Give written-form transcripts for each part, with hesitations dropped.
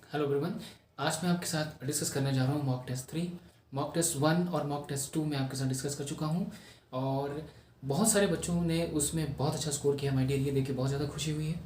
Hello everyone. आज मैं आपके साथ डिस्कस करने जा रहा हूँ मॉक टेस्ट 3। मॉक टेस्ट 1 और मॉक टेस्ट 2 में आपके साथ डिस्कस कर चुका हूँ और बहुत सारे बच्चों ने उसमें बहुत अच्छा स्कोर किया। माय डियर, ये देख के बहुत ज़्यादा खुशी हुई है।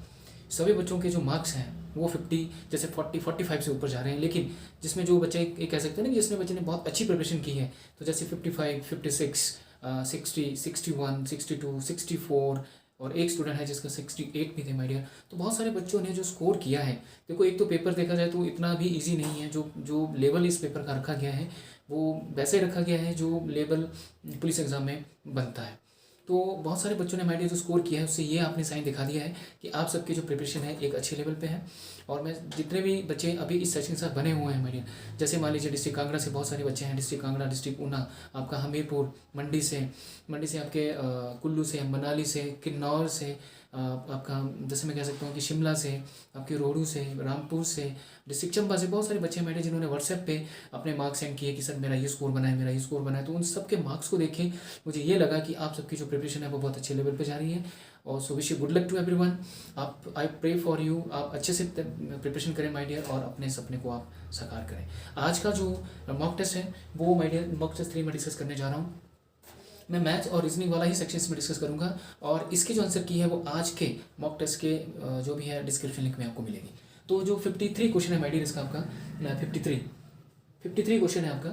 सभी बच्चों के जो मार्क्स हैं वो 50 जैसे 40-45 से ऊपर जा रहे हैं, लेकिन जिसमें जो बच्चे ये कह सकते हैं ना कि जिसमें बच्चे ने बहुत अच्छी प्रिपरेशन की है, तो जैसे 55, 56, 60, 61, 62, 64 और एक स्टूडेंट है जिसका 68 भी थे माय डियर। तो बहुत सारे बच्चों ने जो स्कोर किया है, देखो एक तो पेपर देखा जाए तो इतना भी इजी नहीं है। जो जो लेवल इस पेपर का रखा गया है वो वैसे रखा गया है जो लेवल पुलिस एग्ज़ाम में बनता है। तो बहुत सारे बच्चों ने माय डियर जो स्कोर किया है उससे ये आपने साइन दिखा दिया है कि आप सबकी जो प्रिपरेशन है एक अच्छे लेवल पे है। और मैं जितने भी बच्चे अभी इस सेशन के साथ बने हुए हैं माय डियर, जैसे मान लीजिए डिस्ट्रिक्ट कांगड़ा से बहुत सारे बच्चे हैं, डिस्ट्रिक्ट कांगड़ा, डिस्ट्रिक्ट ऊना, आपका हमीरपुर, मंडी से आपके कुल्लू से, मनाली से, किन्नौर से, आपका जैसे मैं कह सकता हूँ कि शिमला से, आपके रोहड़ू से, रामपुर से, डिस्ट्रिक्ट चंबा से बहुत सारे बच्चे मेरे जिन्होंने व्हाट्सएप पे अपने मार्क्स सेंड किए कि सर मेरा ये स्कोर बना है, मेरा ये स्कोर बना है। तो उन सब के मार्क्स को देखें मुझे ये लगा कि आप सबकी जो प्रिपरेशन है वो बहुत अच्छे लेवल पे जा रही है। और so wish you good luck to everyone. आप आई प्रे फॉर यू, आप अच्छे से प्रिपरेशन करें माय डियर और अपने सपने को आप साकार करें। आज का जो मॉक टेस्ट है वो माय डियर मॉक टेस्ट 3 में डिस्कस करने जा रहा हूँ। मैं मैथ्स और रीजनिंग वाला ही सेक्शन में डिस्कस करूंगा और इसकी जो आंसर की है वो आज के मॉक टेस्ट के जो भी है डिस्क्रिप्शन लिंक में आपको मिलेगी। तो जो 53 क्वेश्चन है माय डियर, इसका आपका 53 क्वेश्चन है आपका।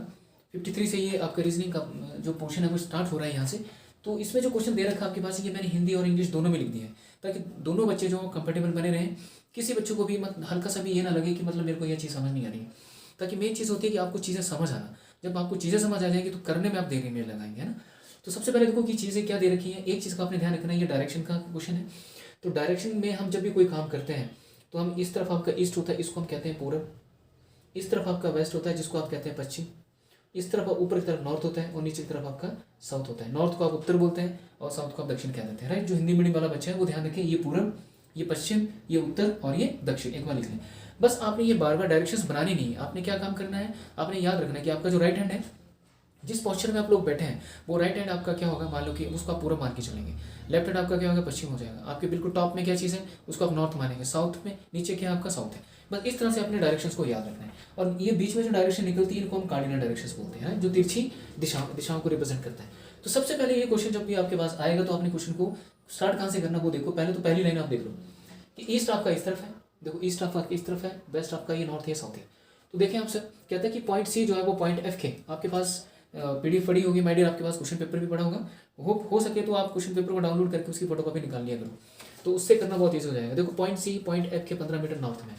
53 से ये आपका रीजनिंग का जो पोर्शन है वो स्टार्ट हो रहा है यहाँ से। तो इसमें जो क्वेश्चन दे रखा है आपके पास, ये मैंने हिंदी और इंग्लिश दोनों में लिख दिया है ताकि दोनों बच्चे जो कंफर्टेबल बने रहें। किसी बच्चों को भी हल्का सा भी ये ना लगे कि मतलब मेरे को यह चीज़ समझ नहीं आ रही है। ताकि मेन चीज़ होती है कि आपको चीज़ें समझ आना। जब आपको चीज़ें समझ आ जाएगी तो करने में आप देरी नहीं लगाएंगे, है ना। तो सबसे पहले देखो कि चीज़ें क्या दे रखी हैं। एक चीज़ का आपने ध्यान रखना है, ये डायरेक्शन का क्वेश्चन है। तो डायरेक्शन में हम जब भी कोई काम करते हैं तो हम इस तरफ आपका ईस्ट होता है, इसको हम कहते हैं पूरब। इस तरफ आपका वेस्ट होता है जिसको आप कहते हैं पश्चिम। इस तरफ ऊपर की तरफ नॉर्थ होता है और नीचे की तरफ आपका साउथ होता है। नॉर्थ को आप उत्तर बोलते हैं और साउथ को आप दक्षिण कह देते हैं, राइट। जो हिंदी मीडियम वाला बच्चा है वो ध्यान रखें, ये पूरब, ये पश्चिम, ये उत्तर और ये दक्षिण एक बार लिख लें। बस आपने ये बार बार डायरेक्शंस बनानी नहीं है। आपने क्या काम करना है, आपने याद रखना है कि आपका जो राइट हैंड है, जिस पोस्चर में आप लोग बैठे हैं वो राइट हैंड आपका क्या होगा, मान लो कि उसको आप पूरा मान के चलेंगे। लेफ्ट हैंड आपका क्या होगा, पश्चिम हो जाएगा। आपके बिल्कुल टॉप में क्या चीज़ है उसको आप नॉर्थ मानेंगे, साउथ में नीचे क्या आपका साउथ है। बस इस तरह से अपने डायरेक्शंस को याद रखना है। और ये बीच में जो डायरेक्शन निकलती है इनको हम कार्डिनल डायरेक्शंस बोलते हैं, जो तिरछी दिशाओं को रिप्रेजेंट करता है। तो सबसे पहले ये क्वेश्चन जब भी आपके पास आएगा तो आपने क्वेश्चन को स्टार्ट कहाँ से करना वो देखो। पहले तो पहली लाइन आप देख लो कि ईस्ट आपका इस तरफ है, देखो ईस्ट आपका इस तरफ है, वेस्ट आपका ये नॉर्थ है, साउथ है। तो देखें आप सर कहते हैं कि पॉइंट सी जो है वो पॉइंट एफ के आपके पास पीडीएफ पड़ी होगी माय डियर, आपके पास क्वेश्चन पेपर भी पड़ा होगा। हो सके तो आप क्वेश्चन पेपर को डाउनलोड करके उसकी फोटोकॉपी निकाल लिया करो, तो उससे करना बहुत ईजी हो जाएगा। देखो पॉइंट सी पॉइंट एफ के 15 मीटर नॉर्थ में है।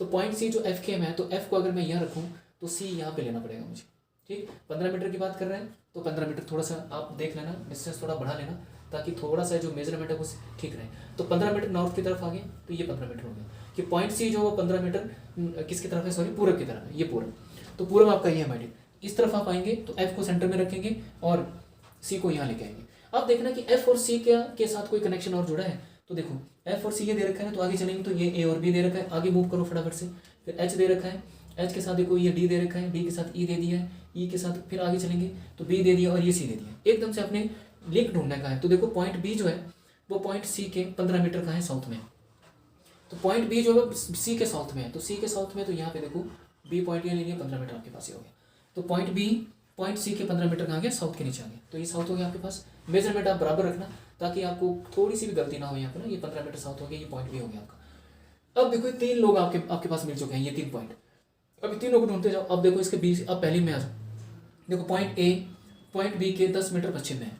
तो पॉइंट सी जो एफ के में है तो एफ को अगर मैं यहाँ रखूँ तो सी यहाँ पे लेना पड़ेगा मुझे, ठीक। 15 मीटर की बात कर रहे हैं तो 15 मीटर थोड़ा सा आप देख लेना, डिस्टेंस थोड़ा बढ़ा लेना ताकि थोड़ा सा जो मेजरमेंट है वो ठीक रहे। तो 15 मीटर नॉर्थ की तरफ आ गए तो ये 15 मीटर हो गया कि पॉइंट सी जो 15 मीटर किसकी तरफ है, सॉरी पूरब की तरफ है, ये पूरब। तो पूरब आपका ये है माइडियर। इस तरफ आप आएंगे तो एफ को सेंटर में रखेंगे और सी को यहाँ लेके आएंगे। अब देखना कि एफ और सी के साथ कोई कनेक्शन और जुड़ा है। तो देखो एफ और सी ये दे रखा है तो आगे चलेंगे तो ये ए और बी दे रखा है, आगे मूव करो फटाफट से। फिर एच दे रखा है, एच के साथ देखो ये डी दे रखा है, डी के साथ ई दे दिया है, ई के साथ फिर आगे चलेंगे तो बी दे दिया और ये सी दे दिया। एकदम से अपने लिंक ढूंढने का है। तो देखो पॉइंट बी जो है वो पॉइंट सी के 15 मीटर का है साउथ में। तो पॉइंट बी जो है सी के साउथ में है, तो सी के साउथ में तो यहाँ पे देखो बी पॉइंट ये ले लिया, 15 मीटर आपके पास ही हो गया। तो पॉइंट बी पॉइंट सी के 15 मीटर कहाँ गया, साउथ के नीचे आ गया। तो ये साउथ हो गया आपके पास। मेजरमेंट आप बराबर रखना ताकि आपको थोड़ी सी भी गलती ना हो यहाँ पे ना। ये 15 मीटर साउथ हो गया, ये पॉइंट बी हो गया आपका। अब देखो 3 लोग आपके पास मिल चुके हैं, ये 3 पॉइंट। अभी तीनों को ढूंढते जाओ। अब देखो इसके बीच अब पहली में आ जाओ। देखो पॉइंट ए पॉइंट बी के 10 मीटर पश्चिम में है।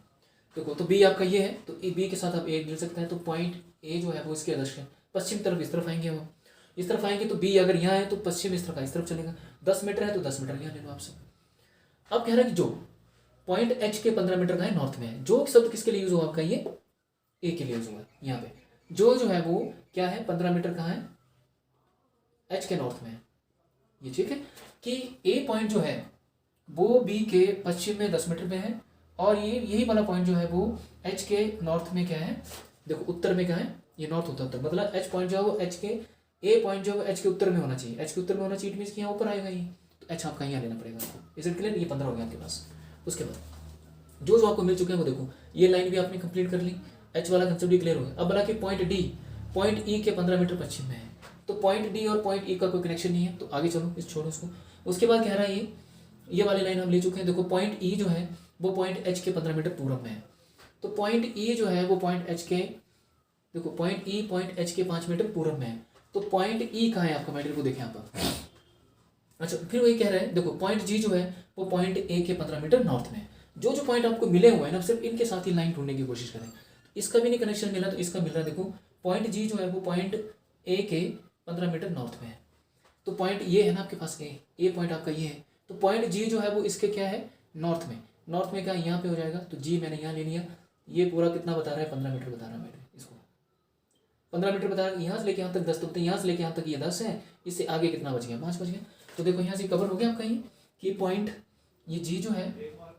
देखो तो बी आपका ये है तो बी के साथ आप ए मिल सकते हैं। तो पॉइंट ए जो है वो इसके अदर्श है, पश्चिम तरफ इस तरफ आएंगे, वो इस तरफ आएंगे तो बी अगर यहाँ है तो पश्चिम इस तरफ का इस तरफ चलेगा। 10 मीटर है तो 10 मीटर यहाँ ले लो आपसे। अब कह रहा है कि जो पॉइंट एच के 15 मीटर का है नॉर्थ में है, जो शब्द किसके लिए यूज हुआ आपका, ये ए के लिए यूज हुआ यहाँ पे। जो है वो क्या है 15 मीटर कहाँ है, एच के नॉर्थ में है। ये ठीक है कि ए पॉइंट जो है वो बी के पश्चिम में 10 मीटर में है और ये यही वाला पॉइंट जो है वो एच के नॉर्थ में क्या है, देखो उत्तर में क्या है, ये नॉर्थ होता है उत्तर। मतलब एच पॉइंट जो है वो एच के ए पॉइंट जो है एच के उत्तर में होना चाहिए। एच के उत्तर में होना चाहिए मीन्स कि यहाँ ऊपर आएगा ये, तो एच आपका यहाँ लेना पड़ेगा आपको। Is it clear? ये 15 हो गया आपके पास। उसके बाद जो आपको मिल चुके हैं वो देखो ये लाइन भी आपने कंप्लीट कर ली, एच वाला कंसेप्ट भी क्लियर हो गया। अब बोला कि पॉइंट डी पॉइंट ई के 15 मीटर पश्चिम में है। तो पॉइंट डी और पॉइंट ई का कोई कनेक्शन नहीं है, तो आगे चलो, इस छोड़ो उसको। उसके बाद कह रहा है ये वाली लाइन हम ले चुके हैं। देखो पॉइंट ई जो है वो पॉइंट एच के 15 मीटर पूरब में है, तो पॉइंट ई जो है वो पॉइंट एच के, देखो पॉइंट ई पॉइंट एच के 5 मीटर पूरब में है, तो पॉइंट ई कहाँ है आपका मेडियल को देखें यहाँ पर। अच्छा फिर वही कह रहे हैं, देखो पॉइंट जी जो है वो पॉइंट ए के 15 मीटर नॉर्थ में है। जो जो पॉइंट आपको मिले हुए हैं ना, सिर्फ इनके साथ ही लाइन ढूंढने की कोशिश करें। इसका भी नहीं कनेक्शन मिला तो इसका मिल रहा है, देखो पॉइंट जी जो है वो पॉइंट ए के 15 मीटर नॉर्थ में है, तो पॉइंट ये है ना आपके पास ए पॉइंट आपका ये है, तो पॉइंट जी जो है वो इसके क्या है नॉर्थ में क्या यहाँ पे हो जाएगा, तो जी मैंने यहाँ ले लिया। ये पूरा कितना बता रहा है 15 मीटर बता रहा है मेरे, इसको 15 मीटर बता रहा है। यहाँ से लेके यहाँ तक 10, तो यहाँ से लेके यहाँ तक ये 10 है, इससे आगे कितना बच गया 5 बच गया। तो देखो यहाँ से कवर हो गया आपका ये कि पॉइंट ये जी जो है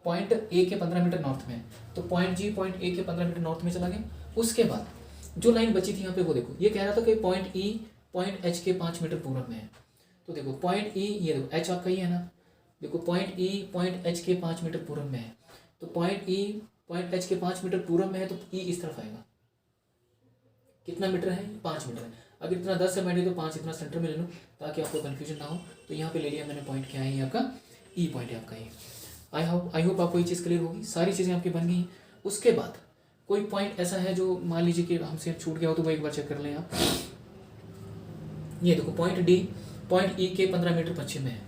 पॉइंट ए के 15 मीटर नॉर्थ में है, तो पॉइंट जी पॉइंट ए के 15 मीटर नॉर्थ में चला गया। उसके बाद जो लाइन बची थी यहाँ पे वो देखो, ये कह रहा था कि पॉइंट ई पॉइंट एच के 5 मीटर पूरब में है, तो देखो पॉइंट ई ये देखो एच आपका ही है ना, देखो पॉइंट ई पॉइंट एच के 5 मीटर पूरब में है, तो पॉइंट ई पॉइंट एच के 5 मीटर पूरब में है, तो ई इस तरफ आएगा। कितना मीटर है 5 मीटर है। अगर इतना 10 है मैंने तो 5 इतना सेंटर में ले लो ताकि आपको कन्फ्यूजन ना हो। तो यहाँ पे ले लिया मैंने पॉइंट, क्या है ये आपका ई पॉइंट है आपका ये। आई होप आपको ये चीज़ क्लियर होगी, सारी चीज़ें आपकी बन गई। उसके बाद कोई पॉइंट ऐसा है जो मान लीजिए कि हमसे छूट गया हो तो वो एक बार चेक कर लें आप। ये देखो पॉइंट डी पॉइंट ई के 15 मीटर पश्चिम में है,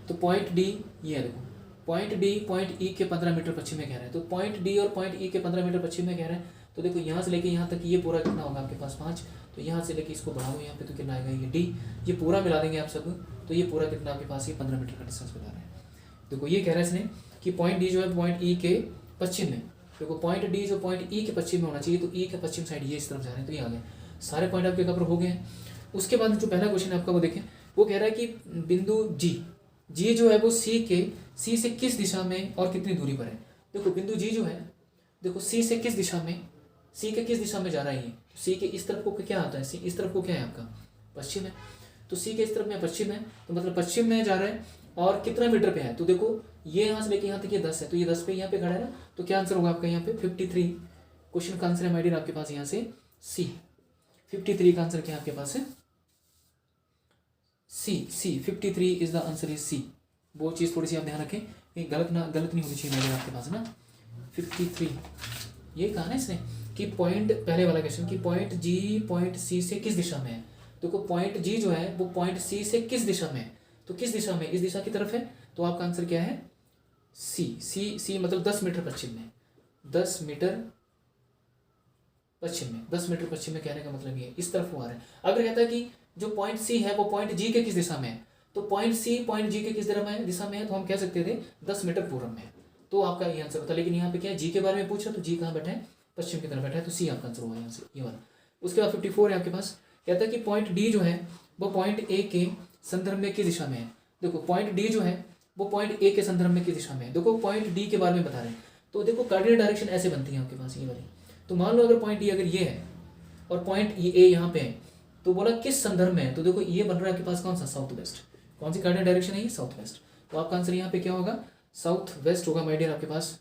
तो पॉइंट डी ये देखो पॉइंट डी पॉइंट ई के 15 मीटर पश्चिम में कह रहा है, तो पॉइंट डी और पॉइंट ई के 15 मीटर पश्चिम में कह रहा है। तो देखो यहाँ से लेके यहाँ तक ये पूरा कितना होगा आपके पास 5, तो यहाँ से लेके इसको बढ़ाओ यहाँ पे तो कितना आएगा ये डी, ये पूरा मिला देंगे आप सब, तो ये पूरा कितना आपके पास ये 15 मीटर का डिस्टेंस बता रहा है। देखो ये कह रहा है इसने कि पॉइंट डी जो है पॉइंट ई के पश्चिम में, देखो पॉइंट डी जो पॉइंट ई के पश्चिम में होना चाहिए, तो ई के पश्चिम साइड ये इस तरफ जा रहे हैं, तो ये आ गए सारे पॉइंट आपके कवर हो गए हैं। उसके बाद जो पहला क्वेश्चन है आपका वो देखें, वो कह रहा है कि बिंदु जी जो है वो सी से किस दिशा में और कितनी दूरी पर है। देखो बिंदु जी जो है देखो सी से किस दिशा में, सी के किस दिशा में जा रहा है ये, सी के इस तरफ को क्या आता है, सी इस तरफ को क्या है आपका पश्चिम है, तो सी के इस तरफ में पश्चिम है, तो मतलब पश्चिम में जा रहा है और कितना मीटर पे है, तो देखो ये यहाँ से लेके यहाँ तक ये 10 है, तो ये 10 पे यहाँ पे खड़ा है ना, तो क्या आंसर होगा आपका यहाँ पे 53। क्वेश्चन का आंसर है माय डियर आपके पास यहाँ से सी, 53 का आंसर क्या आपके पास है C 53 is the answer is C. वो चीज़ थोड़ी सी आप ध्यान रखें कि गलत नहीं होनी चाहिए मेरे आपके पास ना। 53 ये कहा ना इसने कि पॉइंट पहले वाला क्वेश्चन कि पॉइंट जी पॉइंट सी से किस दिशा में है, देखो पॉइंट जी जो है वो पॉइंट सी से किस दिशा में है, तो किस दिशा में, इस दिशा की तरफ है, तो आपका आंसर क्या है सी मतलब 10 मीटर पश्चिम में, 10 मीटर पश्चिम में, 10 मीटर पश्चिम में कहने का मतलब ये इस तरफ वो आ रहा है। अगर कहता है कि जो पॉइंट सी है वो पॉइंट जी के किस दिशा में है, तो पॉइंट सी पॉइंट जी के किस दिशा में है, तो हम कह सकते थे 10 मीटर पूर्व में, तो आपका ये आंसर होता। लेकिन यहाँ पे क्या है जी के बारे में पूछ रहा, तो जी कहाँ बैठा है पश्चिम की तरफ बैठा है, तो सी आपका आंसर होगा यहाँ से ये वाला। उसके बाद 54 है आपके पास, कहता है कि पॉइंट डी जो है वो पॉइंट ए के संदर्भ में किस दिशा में है। देखो पॉइंट डी जो है वो पॉइंट ए के संदर्भ में किस दिशा में है, देखो पॉइंट डी के बारे में बता रहे हैं, तो देखो कार्डिनल डायरेक्शन ऐसे बनती है आपके पास ये वाली। तो मान लो अगर पॉइंट डी अगर ये है और पॉइंट ए यहाँ पे है, तो बोला किस संदर्भ में है, तो देखो ये बन रहा है आपके पास कौन सा साउथ वेस्ट, कौन सी कार्डिनल डायरेक्शन है ये साउथ वेस्ट, तो आपका आंसर यहाँ पे क्या होगा साउथ वेस्ट होगा माय डियर आपके पास।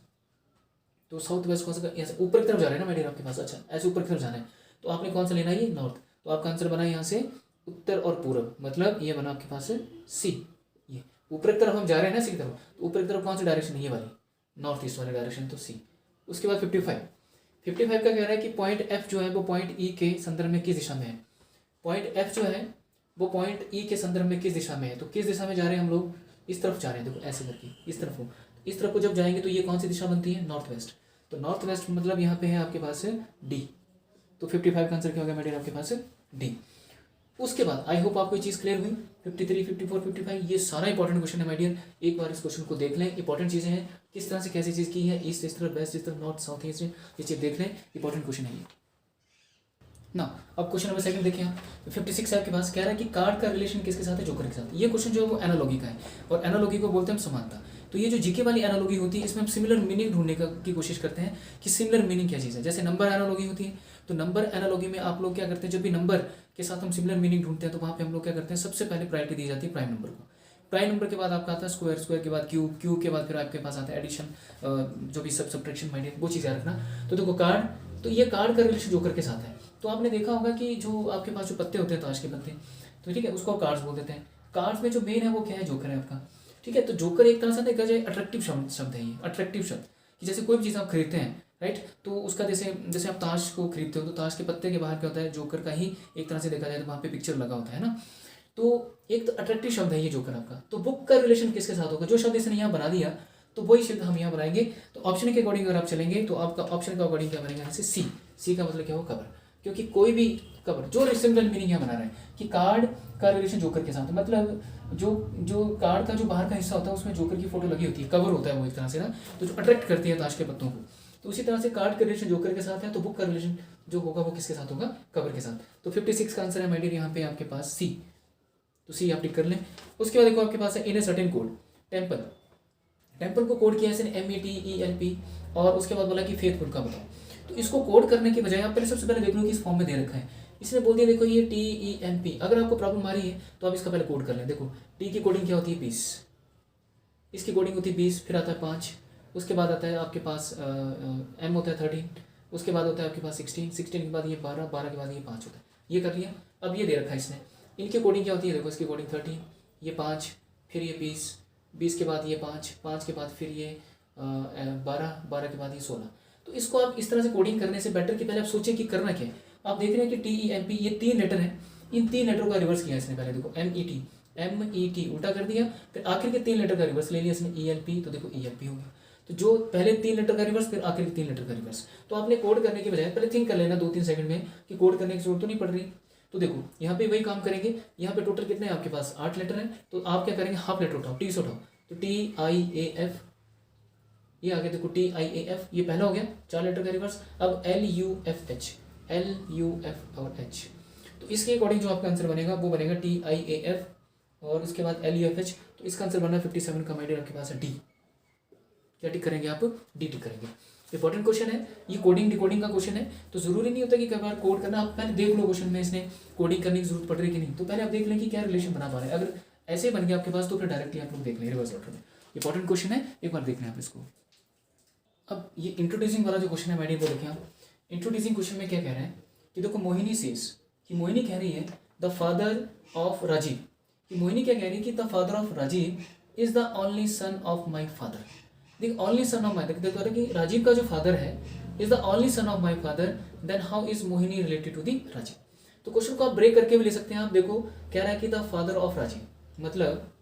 तो साउथ वेस्ट कौन सा, ऐसे ऊपर की तरफ जा रहे हैं ना माय डियर आपके पास, अच्छा ऐसे ऊपर की तरफ जाना है, तो आपने कौन सा लेना है ये नॉर्थ, तो आपका आंसर बना यहाँ से उत्तर और पूर्व, मतलब ये बना आपके पास सी, ये ऊपर की तरफ हम जा रहे हैं ना इसी की तरफ, तो ऊपर की तरफ कौन सी डायरेक्शन है ये वाली नॉर्थ ईस्ट वाली डायरेक्शन, तो सी। उसके बाद 55 का कह रहा है कि पॉइंट एफ जो है वो पॉइंट ई के संदर्भ में किस दिशा में है, पॉइंट एफ जो है वो पॉइंट ई के संदर्भ में किस दिशा में है, तो किस दिशा में जा रहे हैं हम लोग, इस तरफ जा रहे हैं, देखो ऐसे करके इस तरफ हो, इस तरफ को जब जाएंगे तो ये कौन सी दिशा बनती है नॉर्थ वेस्ट, तो नॉर्थ वेस्ट मतलब यहाँ पे है आपके पास डी, तो 55 का आंसर क्या होगा मेरे आपके पास डी। उसके बाद आई होप आपको ये चीज़ क्लियर हुई, 53, 54, 55 ये सारा इंपॉर्टेंट क्वेश्चन है माय डियर, एक बार इस क्वेश्चन को देख लें, इंपॉर्टेंट चीज़ें हैं किस तरह से कैसी चीज़ की है, ईस्ट इस तरफ वेस्ट इस तरफ नॉर्थ साउथ ईस्ट, ये चीज़ देख लें, इंपॉर्टेंट क्वेश्चन है ये ना। अब क्वेश्चन नंबर 2 देखिए आप, 56 है आपके पास, कह रहा है कि कार्ड का रिलेशन किसके साथ है, जोकर के साथ। ये क्वेश्चन जो है वो एनालॉगी का है, और एनालॉगी को बोलते हैं हम समानता। तो ये जो जीके वाली एनालॉगी होती है इसमें हम सिमिलर मीनिंग ढूंढने की कोशिश करते हैं कि सिमिलर मीनिंग क्या चीज़ है। जैसे नंबर एनालॉगी होती है, तो नंबर एनालॉगी में आप लोग क्या करते हैं, जब भी नंबर के साथ हम सिमिलर मीनिंग ढूंढते हैं तो वहाँ पे हम लोग क्या करते हैं, सबसे पहले प्रायोरिटी दी जाती है प्राइम नंबर को, प्राइम नंबर के बाद आपका आता है स्क्वायर, स्क्वायर के बाद क्यूब, क्यूब के बाद फिर आपके पास आता है एडिशन, जो भी सब्ट्रैक्शन माइनस, वो चीज़ याद रखना। तो देखो कार्ड, तो ये कार्ड का रिलेशन जोकर के साथ है। तो आपने देखा होगा कि जो आपके पास जो पत्ते होते हैं ताश के पत्ते, तो ठीक है, उसको कार्ड्स बोल देते हैं। कार्ड्स में जो मेन है वो क्या है, जोकर है आपका। ठीक है, तो जोकर एक तरह से देखा जाए अट्रैक्टिव शब्द है ये, अट्रैक्टिव शब्द, कि जैसे कोई भी चीज़ आप खरीदते हैं राइट, तो उसका जैसे जैसे आप ताश को खरीदते हो तो ताश के पत्ते के बाहर क्या होता है, जोकर का ही एक तरह से देखा जाए तो वहाँ पे पिक्चर लगा होता है ना। तो एक तो अट्रैक्टिव शब्द है ये जोकर आपका। तो बुक का रिलेशन किसके साथ होगा, जो शब्द इसने यहाँ बना दिया तो वही शब्द हम यहाँ बनाएंगे। तो ऑप्शन के अकॉर्डिंग अगर आप चलेंगे तो आपका ऑप्शन का अकॉर्डिंग क्या बनेगा, जैसे सी का मतलब क्या हो, कवर। क्योंकि कोई भी कवर जो सिंपल मीनिंग यहाँ बना रहा है कि कार्ड का रिलेशन जोकर के साथ, मतलब जो जो कार्ड का जो बाहर का हिस्सा होता है उसमें जोकर की फोटो लगी होती है, कवर होता है वो एक तरह से ना, तो जो अट्रैक्ट करती है ताश के पत्तों को। तो उसी तरह से कार्ड का रिलेशन जोकर के साथ है, तो बुक का रिलेशन जो होगा वो किसके साथ होगा, कवर के साथ। तो 56 का आंसर है माय डियर यहाँ पे आपके पास सी। तो सी आप टिक कर लें। उसके बाद देखो आपके पास है in a certain code, temple. Temple को कोड किया है इसने METELP, और उसके बाद बोला कि फेथफुल का बताओ। तो इसको कोड करने के बजाय आप पहले सबसे पहले देख लो कि इस फॉर्म में दे रखा है। इसने बोल दिया देखो ये TEMP, अगर आपको प्रॉब्लम आ रही है तो आप इसका पहले कोड कर लें। देखो टी की कोडिंग क्या होती है 20, इसकी कोडिंग होती है 20, फिर आता है 5, उसके बाद आता है आपके पास M होता है 13, उसके बाद होता है आपके पास 16 के बाद ये 12 के बाद ये 5 होता है। ये कर लिया। अब ये दे रखा है इसने, इनकी कोडिंग क्या होती है, देखो इसकी कोडिंग 13, ये 5, फिर ये 20 के बाद ये 5 के बाद फिर ये 12 के बाद ये 16। तो इसको आप इस तरह से कोडिंग करने से बेटर कि पहले आप सोचिए कि करना क्या है। आप देख रहे हैं कि TEMP ये 3 लेटर हैं, इन 3 लेटरों का रिवर्स किया इसने पहले। देखो MET उल्टा कर दिया, फिर आखिर के 3 लेटर का रिवर्स ले लिया इसने ELP, तो देखो ELP हो गया। तो जो पहले 3 लेटर का रिवर्स, फिर आखिर के 3 लेटर का रिवर्स। तो आपने कोड करने के बजाय पहले थिंक कर लेना 2-3 सेकंड में कि कोड करने की जरूरत तो नहीं पड़ रही। तो देखो यहाँ पे वही काम करेंगे। यहाँ पे टोटल कितने हैं आपके पास, 8 लेटर हैं। तो आप क्या करेंगे, हाफ लेटर उठाओ, T से उठाओ, तो TIAF, ये आगे देखो TIAF, ये पहला हो गया 4 लेटर का रिवर्स। अब LUFH और H, तो इसके अकॉर्डिंग जो आपका आंसर बनेगा वो बनेगा TIAF और उसके बाद LUFH। तो इसका आंसर बना 57 का, माइडियर आपके पास है D। क्या टिक करेंगे आप, D टिक करेंगे। इंपॉर्टेंट क्वेश्चन है ये, कोडिंग डिकोडिंग का क्वेश्चन है, तो जरूरी नहीं होता कि कई बार कोड करना, आप पहले देख लो क्वेश्चन में इसने कोडिंग करने की जरूरत पड़ रही है कि नहीं। तो पहले आप देख लें कि क्या रिलेशन बना पा रहे हैं। अगर ऐसे बन गया आपके पास तो फिर डायरेक्टली आप लोग देख लें रिवर्स ऑर्डर में। इंपॉर्टेंट क्वेश्चन है, एक बार देख लें आप इसको। अब ये इंट्रोड्यूसिंग वाला जो क्वेश्चन है मैडी, वो देखें आप। इंट्रोड्यूसिंग क्वेश्चन में क्या कह रहे हैं कि देखो मोहिनी सेज, कि मोहिनी कह रही है द फादर ऑफ राजीव, कि मोहिनी क्या कह रही है कि the father of Rajiv is the only son of my father. देख ओनली सन ऑफ माई, देखो कि राजीव का जो फादर है is the only son of my father, then how is Mohini related to the Rajiv. तो क्वेश्चन को आप ब्रेक करके भी ले सकते हैं। आप देखो कह रहा है कि द फादर ऑफ राजीव, मतलब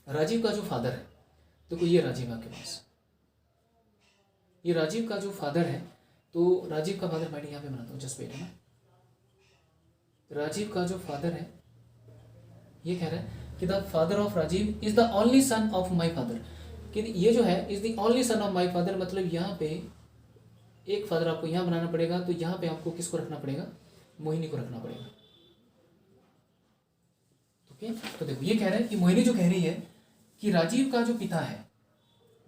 राजीव का जो फादर है, देखो ये राजीव आपके पास, ये राजीव का जो फादर है, तो राजीव का फादर मैं यहाँ पे बनाता हूँ, जस्ट वेट है ना। राजीव का जो फादर है ये कह रहा है कि the father of Rajiv is the only son of my father, कि ये जो है is the only son of my father, मतलब यहाँ पे एक फादर आपको यहाँ बनाना पड़ेगा। तो यहाँ पे आपको किसको रखना पड़ेगा, मोहिनी को रखना पड़ेगा। ओके, तो देखो ये कह रहा है कि मोहिनी जो कह रही है कि राजीव का जो पिता है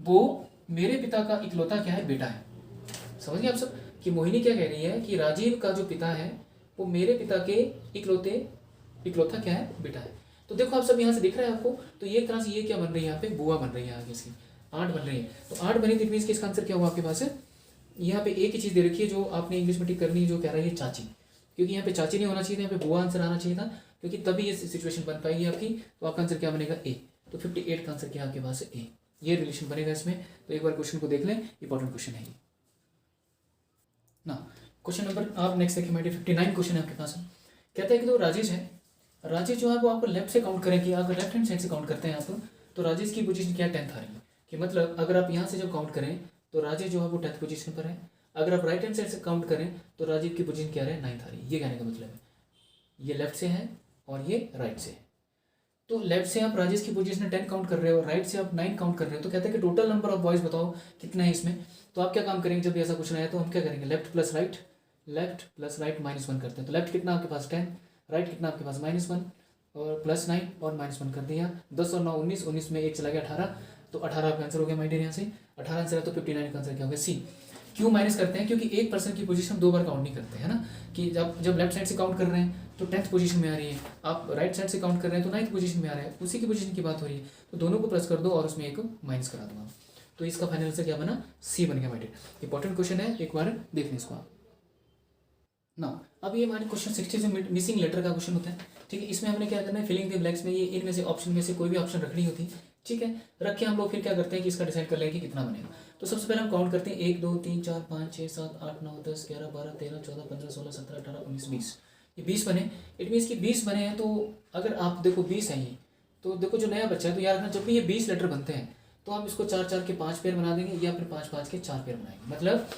वो मेरे पिता का इकलौता क्या है, बेटा है। समझ गए आप सब, कि मोहिनी क्या कह रही है कि राजीव का जो पिता है वो मेरे पिता के इकलौता क्या है, बेटा है। तो देखो आप सब यहाँ से दिख रहा है आपको, तो ये तरह से ये क्या बन रही है, यहाँ पे बुआ बन रही है, आगे इसकी 8 बन रही है। तो 8 बनी तो मीन्स इसका आंसर क्या हुआ आपके पास है, यहाँ पे एक ही चीज़ दे रखी है जो आपने इंग्लिश में टिक करनी है, जो कह रहा है चाची, क्योंकि यहाँ पे चाची नहीं होना चाहिए था, यहाँ पे बुआ आंसर आना चाहिए था, क्योंकि तभी ये सिचुएशन बन पाएगी आपकी। तो आपका आंसर क्या बनेगा, ए। तो 58 का आंसर क्या आपके पास है, ए। ये रिलेशन बनेगा इसमें। तो एक बार क्वेश्चन को देख लें, इंपॉर्टेंट क्वेश्चन है ये ना। क्वेश्चन नंबर आप नेक्स्ट देखिए, 59 क्वेश्चन है आपके पास। कहता है कि तो राजेश है, राजेश जो है वो आपको लेफ्ट से काउंट करें कि अगर लेफ्ट हैंड साइड से काउंट करते हैं आप, तो राजेश की पोजीशन क्या 10th आ रही है, कि मतलब अगर आप यहाँ से जब काउंट करें तो राजेश जो है वो 10th पोजीशन पर है। अगर आप राइट हैंड साइड से काउंट करें तो राजीव की पोजीशन क्या है, 9th आ रही है। ये कहने का मतलब है ये लेफ्ट से है और ये राइट से है। तो लेफ्ट से आप राजेश की पोजीशन 10 काउंट कर रहे हो, राइट से आप 9 काउंट कर रहे हो। तो कहते हैं कि टोटल नंबर ऑफ बॉयज बताओ कितना है इसमें। तो आप क्या काम करेंगे, जब ऐसा क्वेश्चन आया तो हम क्या करेंगे, लेफ्ट प्लस राइट -1 करते हैं। तो लेफ्ट कितना आपके पास 10, राइट कितना आपके पास -1 और +9 और -1 कर दिया। 10 और 9 19, 19 में 1 चला गया 18, तो 18 आपका आंसर हो गया माय डियर। यहाँ से 18 आंसर है, तो 59 का आंसर क्या होगा, सी। क्यों माइनस करते हैं, क्योंकि एक पर्सन की पोजीशन 2 बार काउंट नहीं करते हैं ना, कि जब लेफ्ट साइड से काउंट कर रहे हैं तो 10th पोजीशन में आ रही है, आप राइट साइड से काउंट कर रहे हैं तो 9th पोजीशन में आ रहा है, उसी की पोजीशन की बात हो रही है। तो दोनों को प्लस कर दो और उसमें एक माइनस करा दो आप। तो इसका फाइनल आंसर क्या बना, सी बन गया माय डियर। इंपॉर्टेंट क्वेश्चन है, एक बार देख लें इसको आप। ना अब ये हमारे क्वेश्चन 60 जो मिसिंग लेटर का क्वेश्चन होता है, ठीक है। इसमें हमने क्या करना है, फिलिंग द ब्लैंक्स में ये इनमें से ऑप्शन में से कोई भी ऑप्शन रखनी होती है, ठीक है। रख के हम लोग फिर क्या करते हैं कि इसका डिसाइड कर लेंगे कि कितना बनेगा। तो सबसे पहले हम काउंट करते हैं 1 2 3 4 5 6 7 8 9 10 11 12 13 14 15 16 17 18 19 20, ये 20 बने। इट मीन्स कि 20 बने हैं। तो अगर आप देखो 20 है ये, तो देखो जो नया बच्चा है तो याद रखना जब भी ये 20 लेटर बनते हैं तो हम इसको 4 4 के 5 पेयर बना देंगे, या फिर 5 5 के 4 पेयर बनाएंगे। मतलब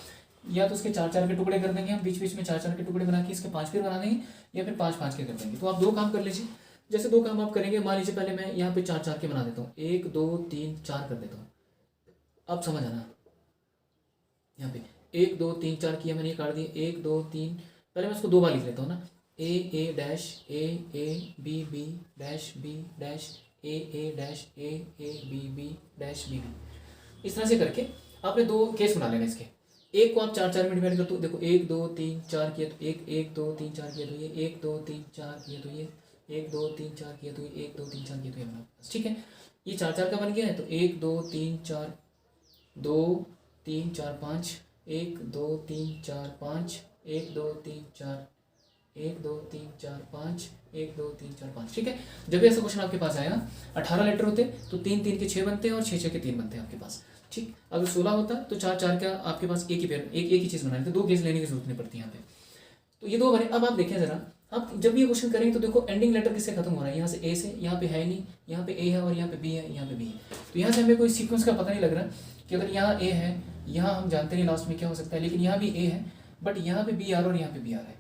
या तो उसके 4 4 के टुकड़े कर देंगे हम, बीच बीच में 4 4 के टुकड़े बना के इसके 5 पेयर बना देंगे, या फिर 5 5 के कर देंगे। तो आप दो काम कर लीजिए। जैसे दो काम आप करेंगे, मान लीजिए पहले मैं यहाँ पे 4 4 के बना देता हूँ, 1 2 3 4 कर देता हूँ। अब समझ आना, यहाँ पे 1 2 3 4 किया मैंने, ये काट दिया 1 2 3। पहले मैं इसको दो बार लिख लेता हूँ ना, A dash A B dash B dash A dash A B dash B. इस तरह से करके आपने दो केस बना लेना इसके। एक को आप 4 4 में डिवाइड कर दो, देखो 1 2 3 4 किया तो 1 2 3 4 किया तो ये 1 2 3 4 किया तो ये 1 2 3 4 किया तो ये 1 2 3 4 किया तो ये बना, ठीक है। ये 4 4 का बन गया है। तो 1 2 3 4 2 3 4 5 1 2 3 4 5 1 2 3 4 1 2 3 4 5 1 2 3 4 5, ठीक है। जब भी ऐसा क्वेश्चन आपके पास आएगा, 18 लेटर होते तो 3 3 के 6 बनते हैं और 6 6 के 3 बनते हैं आपके पास, ठीक। अगर 16 होता तो 4 4 का आपके पास एक ही पेयर एक ही चीज़ बनानी थी, दो केस लेने की जरूरत नहीं पड़ती यहाँ पे। तो ये दो बने। अब आप देखें जरा, आप जब भी ये क्वेश्चन करेंगे तो देखो एंडिंग लेटर किससे खत्म हो रहा है, यहाँ से ए से, यहाँ पे है नहीं, यहाँ पे ए है और यहाँ पे बी है, यहाँ पे बी है। तो यहाँ से हमें कोई सीक्वेंस का पता नहीं लग रहा कि अगर यहाँ ए है, यहाँ हम जानते नहीं लास्ट में क्या हो सकता है, लेकिन यहाँ भी ए है बट यहाँ पे बी आ रहा है और यहाँ पे बी आ रहा है,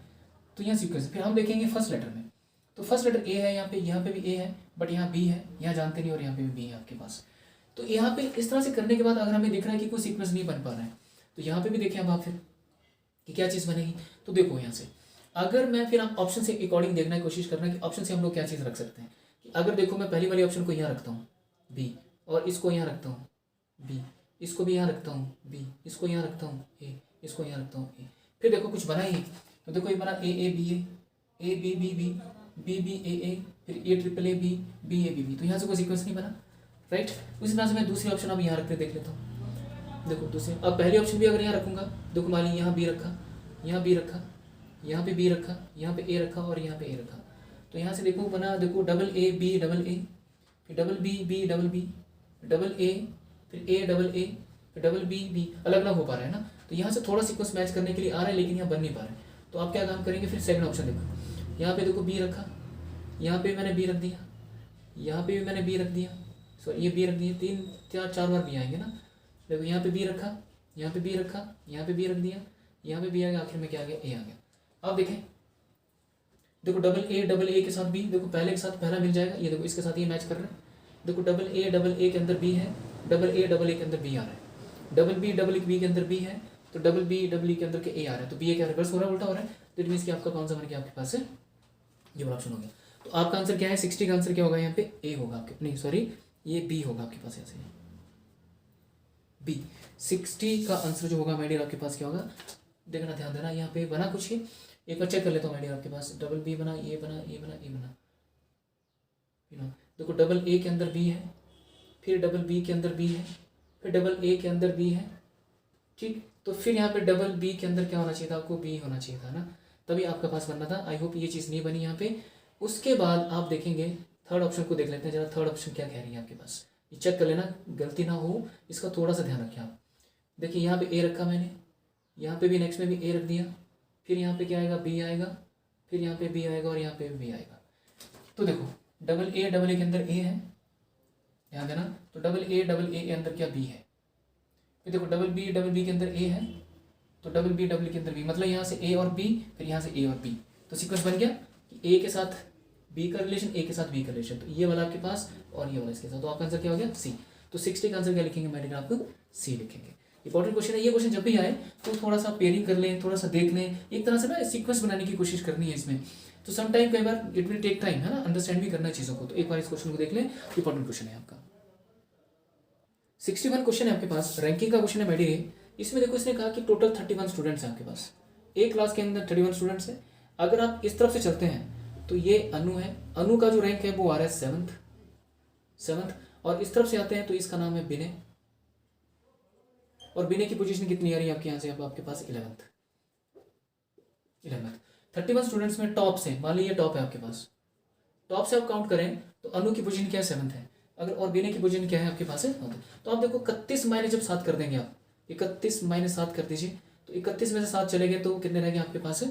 तो यहाँ सीक्वेंस। फिर हम देखेंगे फर्स्ट लेटर में, तो फर्स्ट लेटर ए है, यहाँ पे भी ए है बट यहाँ बी है, यहाँ जानते नहीं और यहाँ पे भी बी है आपके पास। तो यहाँ पे इस तरह से करने के बाद अगर हमें दिख रहा है कि कोई सीक्वेंस नहीं बन पा रहा है, तो यहाँ पे भी देखें अब आप फिर कि क्या चीज़ बनेगी। तो देखो यहाँ से अगर मैं फिर आप ऑप्शन से अकॉर्डिंग देखने की कोशिश करना कि ऑप्शन से हम लोग क्या चीज़ रख सकते हैं। कि अगर देखो मैं पहली वाली ऑप्शन को यहाँ रखता हूँ बी, और इसको यहाँ रखता हूँ बी, इसको भी यहाँ रखता हूँ बी, इसको यहाँ रखता हूँ ए, इसको यहाँ रखता हूँ ए, फिर देखो कुछ बना ही। तो देखो ये बना ए बी बी ए, फिर A triple A B A B. तो यहाँ से कोई सीक्वेंस नहीं बना, राइट। उसी तरह से मैं दूसरी ऑप्शन अब यहाँ रख के देख लेता हूँ। देखो दूसरी, अब पहली ऑप्शन भी अगर यहाँ रखूँगा, देखो मान लीजिए यहाँ बी रखा, यहाँ बी रखा, यहाँ पे बी रखा, यहाँ पे ए रखा और यहाँ पे ए रखा। तो यहाँ से देखो बना, देखो डबल ए फिर डबल बी डबल ए, फिर ए फिर डबल बी अलग अलग हो पा रहा है ना। तो यहाँ से थोड़ा सीक्वेंस मैच करने के लिए आ रहा है लेकिन यहाँ बन नहीं पा रहा है। तो आप क्या काम करेंगे, फिर सेकंड ऑप्शन देखो, यहाँ पे देखो बी रखा, यहाँ पे मैंने बी रख दिया, यहाँ पे भी मैंने बी रख दिया, सॉरी ये बी रख दिया, 4 बार बी आएंगे ना। देखो यहाँ पे बी रखा, यहाँ पे बी रखा, यहाँ पे बी रख दिया, यहाँ पे बी आ गया, आखिर में क्या आ गया, ए आ गया। अब देखें, देखो डबल ए के साथ बी, देखो पहले के साथ पहला मिल जाएगा, ये देखो इसके साथ ये मैच कर रहा है। देखो डबल ए के अंदर बी है, डबल ए के अंदर बी आ रहा है, डबल बी के अंदर बी है, तो डबल बी के अंदर के ए आ रहा है। तो बी ए क्या रिवर्स हो रहा है, उल्टा हो रहा है। तो इट मीन्स कि आपका कौन सा बन गया आपके पास है, ये वाला ऑप्शन हो गया। तो आपका आंसर क्या है, 60 का आंसर क्या होगा, यहाँ पे ए होगा आपके, नहीं सॉरी ये बी होगा आपके पास, यहाँ से बी। 60 का आंसर जो होगा माय डियर आपके पास क्या होगा, देखना ध्यान देना। यहाँ पे बना कुछ ही, एक बार चेक कर लेता हूँ माय डियर आपके पास, डबल बी बना, ये बना, ये बना, ये बना, देखो डबल ए के अंदर बी है, फिर डबल बी के अंदर बी है, फिर डबल ए के अंदर बी है, ठीक। तो फिर यहाँ पे डबल बी के अंदर क्या होना चाहिए था, आपको बी होना चाहिए था ना, तभी आपके पास बनना था। आई होप ये चीज़ नहीं बनी यहाँ पे। उसके बाद आप देखेंगे थर्ड ऑप्शन को देख लेते हैं जरा, थर्ड ऑप्शन क्या कह रही है आपके पास, ये चेक कर लेना, गलती ना हो, इसका थोड़ा सा ध्यान रखें आप। देखिए यहाँ पे ए रखा मैंने, यहाँ पे भी नेक्स्ट में भी ए रख दिया, फिर यहाँ पे क्या आएगा, बी आएगा, फिर यहाँ पे बी आएगा और यहाँ पे भी बी आएगा। तो देखो डबल ए के अंदर ए है, ध्यान देना। तो डबल ए के अंदर क्या, बी है। फिर देखो डबल बी के अंदर ए है, तो डबल बी के अंदर बी, मतलब यहाँ से ए और बी, फिर यहाँ से ए और बी। तो सीक्वेंस बन गया कि ए के साथ बी का रिलेशन, ए के साथ बी का रिलेशन, तो ये वाला आपके पास और ये वाला इसके साथ। तो आपका आंसर क्या हो गया, सी। तो 60 का आंसर क्या लिखेंगे मैडम, आपको सी लिखेंगे। इंपॉर्टेंट क्वेश्चन है ये। क्वेश्चन जब भी आए तो थोड़ा सा पेयरिंग कर लें, थोड़ा सा देख लें, एक तरह से ना सीक्वेंस बनाने की कोशिश करनी है इसमें। तो सम टाइम, कई बार इट विल टेक टाइम, है ना, अंडरस्टैंड भी करना है चीज़ों को। तो एक बार इस क्वेश्चन को देख लें, इंपॉर्टेंट क्वेश्चन है आपका। 61 क्वेश्चन है आपके पास, रैंकिंग का क्वेश्चन है मेडिरे। इसमें देखो इसने कहा कि टोटल 31 स्टूडेंट्स हैं आपके पास, एक क्लास के अंदर 31 स्टूडेंट्स हैं। अगर आप इस तरफ से चलते हैं तो ये अनु है, अनु का जो रैंक है वो आ रहा है 7th, और इस तरफ से आते हैं तो इसका नाम है विनय, और विनय की पोजीशन कितनी आ रही है आपके यहाँ से, अब आपके पास 11th। 31 स्टूडेंट्स में टॉप से, मान लीजिए टॉप है आपके पास, टॉप से आप काउंट करें तो अनु की पोजीशन क्या है 7th है, अगर और बीने की पोजीशन क्या है आपके पास है 9th। तो आप देखो 31 माइनस जब 7 कर देंगे आप, 31 माइनस 7 कर दीजिए, तो 31 में से 7 चले गए तो कितने रह गए आपके पास है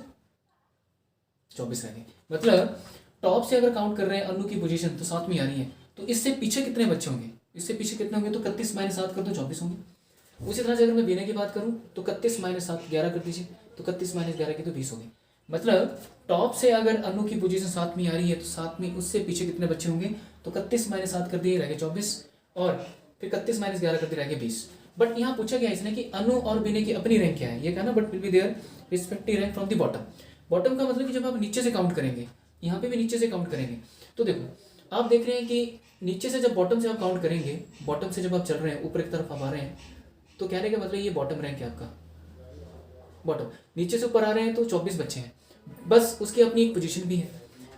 24 रह गए। मतलब टॉप से अगर काउंट कर रहे हैं अनु की पोजीशन तो 7वीं आ रही है, तो इससे पीछे कितने बच्चे होंगे, इससे पीछे कितने होंगे, तो 31 माइनस 7 कर दो 24 होंगे। उसी तरह से अगर मैं बीने की बात करूँ तो 31 माइनस 7 11 कर दीजिए, तो 31 माइनस 11 की तो 20 हो गई। मतलब टॉप से अगर अनु की पोजीशन 7वीं आ रही है तो 7वीं उससे पीछे कितने बच्चे होंगे, तो 31 माइनस 7 कर दिए रह गए 24, और फिर 31 माइनस 11 कर दिए रह गए 20। बट यहाँ पूछा गया इसने कि अनु और बीने की अपनी रैंक क्या है, ये कहना but will be their respective rank from the bottom. Bottom का मतलब कि जब आप नीचे से काउंट करेंगे, यहाँ पे भी नीचे से काउंट करेंगे, तो देखो आप देख रहे हैं कि नीचे से जब बॉटम से आप काउंट करेंगे, बॉटम से जब आप चल रहे हैं ऊपर की तरफ आप आ रहे हैं, तो कहने का मतलब ये बॉटम रैंक है आपका, बॉटम। नीचे से ऊपर आ रहे हैं तो 24 बच्चे हैं, बस उसकी अपनी एक पोजीशन भी है,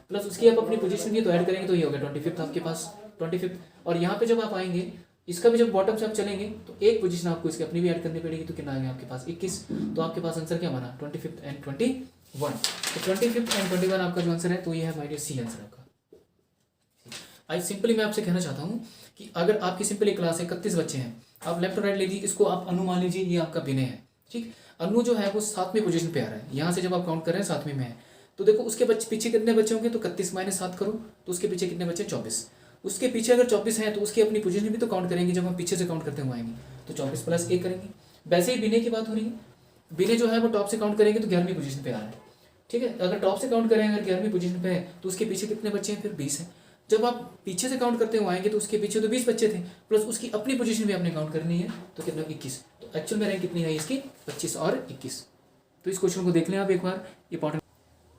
प्लस उसकी आप अपनी पोजीशन भी तो ऐड करेंगे तो ये हो गया 25th आपके पास, 25th। और यहाँ पे जब आप आएंगे, इसका भी जब बॉटम से आप चलेंगे तो एक पोजीशन आपको इसकी अपनी भी ऐड करनी पड़ेगी, तो कितना आ गया आपके पास 21। तो आपके पास आंसर क्या बना 25th एंड 21। तो 25th एंड 21 आपका जो आंसर है तो ये है माय डियर सी आंसर आपका। आई सिंपली मैं आपसे कहना चाहता हूँ कि अगर आपकी सिंपल एक क्लास है 31 बच्चे हैं, आप लेफ्ट और राइट लीजिए, इसको आप अनु मान लीजिए, ये आपका विनय है, ठीक। अनु जो है वो 7वीं पोजीशन पे आ रहा है, यहाँ से जब आप काउंट कर रहे हैं 7वीं में है, तो देखो उसके पीछे कितने बच्चे होंगे, तो 31 माइनस 7 करो तो उसके पीछे कितने बच्चे 24। उसके पीछे अगर 24 है तो उसकी अपनी पोजीशन भी तो काउंट करेंगे, जब हम पीछे से काउंट करते हुए आएंगे तो 24 प्लस 1 करेंगे। वैसे ही विनय की बात हो रही है, विनय जो है वो टॉप से काउंट करेंगे तो 11वीं पोजीशन पे आ रहा है, ठीक है। अगर टॉप से काउंट करेंगे, अगर 11वीं पोजीशन पे है तो उसके पीछे कितने बच्चे हैं, फिर 20 है। जब आप पीछे से काउंट करते हुए आएंगे तो उसके पीछे तो 20 बच्चे थे, प्लस उसकी अपनी पोजीशन भी आपने काउंट करनी है, तो कितना 21। तो एक्चुअल में रैंक कितनी है इसकी 25 और 21। तो इस क्वेश्चन को देख लें आप एक बार, important.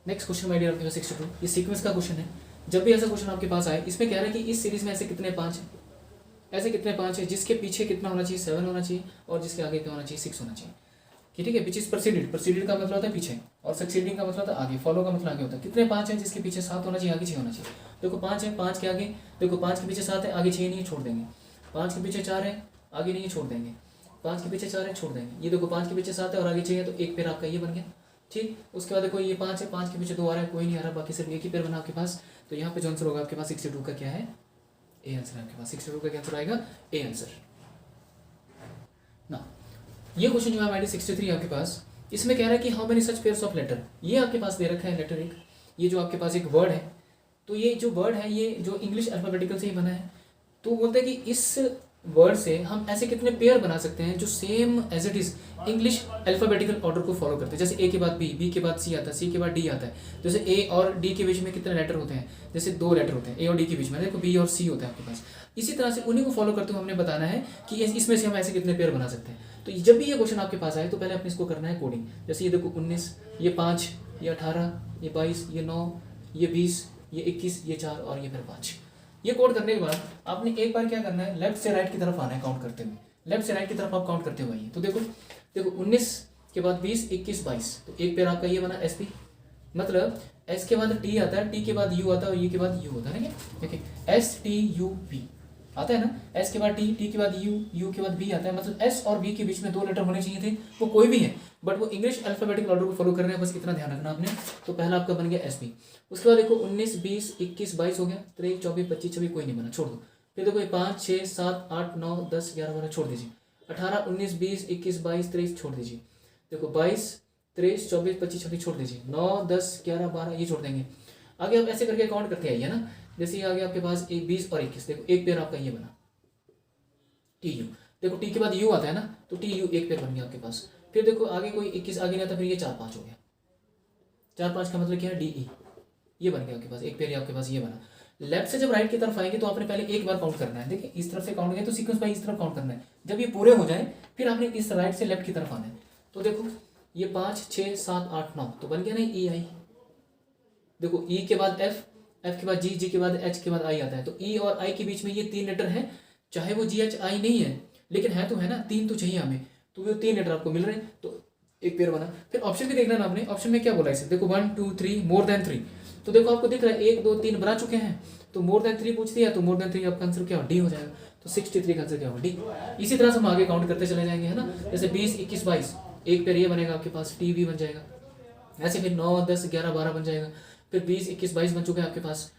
Next question my dear आपके पास 62, ये सीक्वेंस का क्वेश्चन है। जब भी ऐसा क्वेश्चन आपके पास आए, इसमें कह रहा है कि इस सीरीज में ऐसे कितने 5 हैं, ऐसे कितने 5 है जिसके पीछे कितना होना चाहिए 7 होना चाहिए, और जिसके आगे क्या होना चाहिए 6 होना चाहिए, ठीक है। विच इज प्रोसीडेड, प्रोसीडेड का मतलब होता है पीछे, और सक्सीडिंग का मतलब होता है आगे, फॉलो का मतलब आगे होता है। कितने 5 हैं जिसके पीछे 7 होना चाहिए, आगे 6 होना चाहिए। देखो 5 है, 5 के आगे देखो 5 के पीछे 7 है, आगे 6 नहीं है, छोड़ देंगे। 5 के पीछे 4 है, आगे नहीं है, छोड़ देंगे। 5 के पीछे 4 है, छोड़ देंगे। ये देखो 5 के पीछे 7 है और आगे 6 है, तो एक पेड़ आपका ये बन गया, ठीक। उसके बाद देखो ये 5 है, 5 के पीछे 2 आ रहा है, कोई नहीं आ रहा, बाकी सिर्फ एक ही पेड़ बना आपके पास। तो यहाँ पे जो आंसर होगा आपके पास 62 का क्या है, ए आंसर है आपके पास। 62 का क्या आंसर आएगा, ए आंसर ना। ये क्वेश्चन जो है हमारी 63 आपके पास, इसमें कह रहा है कि how many such pairs of letter. ये आपके पास दे रखा है लेटर एक, ये जो आपके पास एक वर्ड है, तो ये जो वर्ड है ये जो इंग्लिश अल्फाबेटिकल से ही बना है। तो बोलते हैं कि इस वर्ड से हम ऐसे कितने पेयर बना सकते हैं जो same as it is English alphabetical order को फॉलो करते हैं। जैसे ए के बाद बी, बी के बाद सी आता है, सी के बाद डी आता है। जैसे ए और डी के बीच में कितने लेटर होते हैं, जैसे 2 लेटर होते हैं ए और डी के बीच में, देखो बी और सी होता है आपके पास। इसी तरह से उन्हीं को फॉलो करते हुए हमने बताना है कि इसमें से हम ऐसे कितने पेयर बना सकते हैं। तो जब भी ये क्वेश्चन आपके पास आए तो पहले आपने इसको करना है कोडिंग। जैसे ये देखो 19, ये 5, ये 18, ये 22, ये 9, ये 20, ये 21, ये 4 और ये फिर 5। ये कोड करने के बाद आपने एक बार क्या करना है, लेफ्ट से राइट की तरफ आना है काउंट करते हुए। लेफ्ट से राइट की तरफ आप काउंट करते हुए आइए। तो देखो 19 के बाद 20, 21, 22, तो एक पेयर आपका ये बना एस पी, मतलब एस के बाद टी आता है, टी के बाद यू आता है और ये के बाद यू होता है। देखिए एस टी यू पी आता है ना, एस के बाद टी, टी के बाद यू, यू के बाद बी आता है। मतलब एस और बी के बीच में 2 लेटर होने चाहिए थे, वो कोई भी है बट वो इंग्लिश अल्फाबेटिकल ऑर्डर को फॉलो कर रहे हैं, बस इतना ध्यान रखना आपने। तो पहला आपका बन गया एस बी। उसके बाद देखो 19, 20, 21, 22 हो गया, 23, 24, 25, 26 कोई नहीं बना, छोड़ दो। फिर देखो 5, 6, 7, 8, 9, 10, 11, 12 छोड़ दीजिए। 18, 19, 20, 21, 22, 23 छोड़ दीजिए। देखो 22, 23, 24, 25, 26 छोड़ दीजिए। 9, 10, 11, 12 ये छोड़ देंगे। आगे आप ऐसे करके काउंट करते आइए ना। जैसे ये आगे आपके पास 20 और 21, देखो एक पेयर आपका ये बना टी यू। देखो टी के बाद यू आता है ना, तो टी यू एक पेयर बन गया आपके पास। फिर देखो आगे कोई 21 आगे नहीं आता, फिर ये 4, 5 हो गया। 4, 5 का मतलब क्या है, डी ई, ये बन गया आपके पास, एक पेयर आपके पास ये बना। लेफ्ट से जब राइट की तरफ आएंगे तो आपने पहले एक बार काउंट करना है। देखिए इस तरफ से काउंट किया तो सीक्वेंस बाई इस तरफ काउंट करना है। जब ये पूरे हो जाए फिर आपने इस राइट से लेफ्ट की तरफ आना है। तो देखो ये 5, 6, 7, 8, 9 तो बन गया ना ई आई। देखो ई के बाद एफ, एफ के बाद जी, जी के बाद एच के बाद आई आता है। तो ई और आई के बीच में ये 3 लेटर है, चाहे वो जी एच आई नहीं है लेकिन है तो है ना, 3 तो चाहिए हमें, तो वो 3 लेटर आपको मिल रहे हैं, तो एक पेयर बना। फिर ऑप्शन भी देखना ना आपने, ऑप्शन में क्या बोला इसे, देखो 1, 2, 3 मोर देन 3। तो देखो आपको दिख रहा है 1, 2, 3 बना चुके हैं, तो मोर देन 3 पूछ दिया, तो मोर देन 3 आपका आंसर क्या डी हो जाएगा। तो 63 का आंसर क्या होगा, डी। इसी तरह से हम आगे काउंट करते चले जाएंगे, है ना। जैसे 20, 21, 22 एक पेयर ये बनेगा आपके पास, टी भी बन जाएगा, ऐसे फिर 9 10 11 12 बन जाएगा, फिर 20 21 22 बन चुके हैं आपके पास।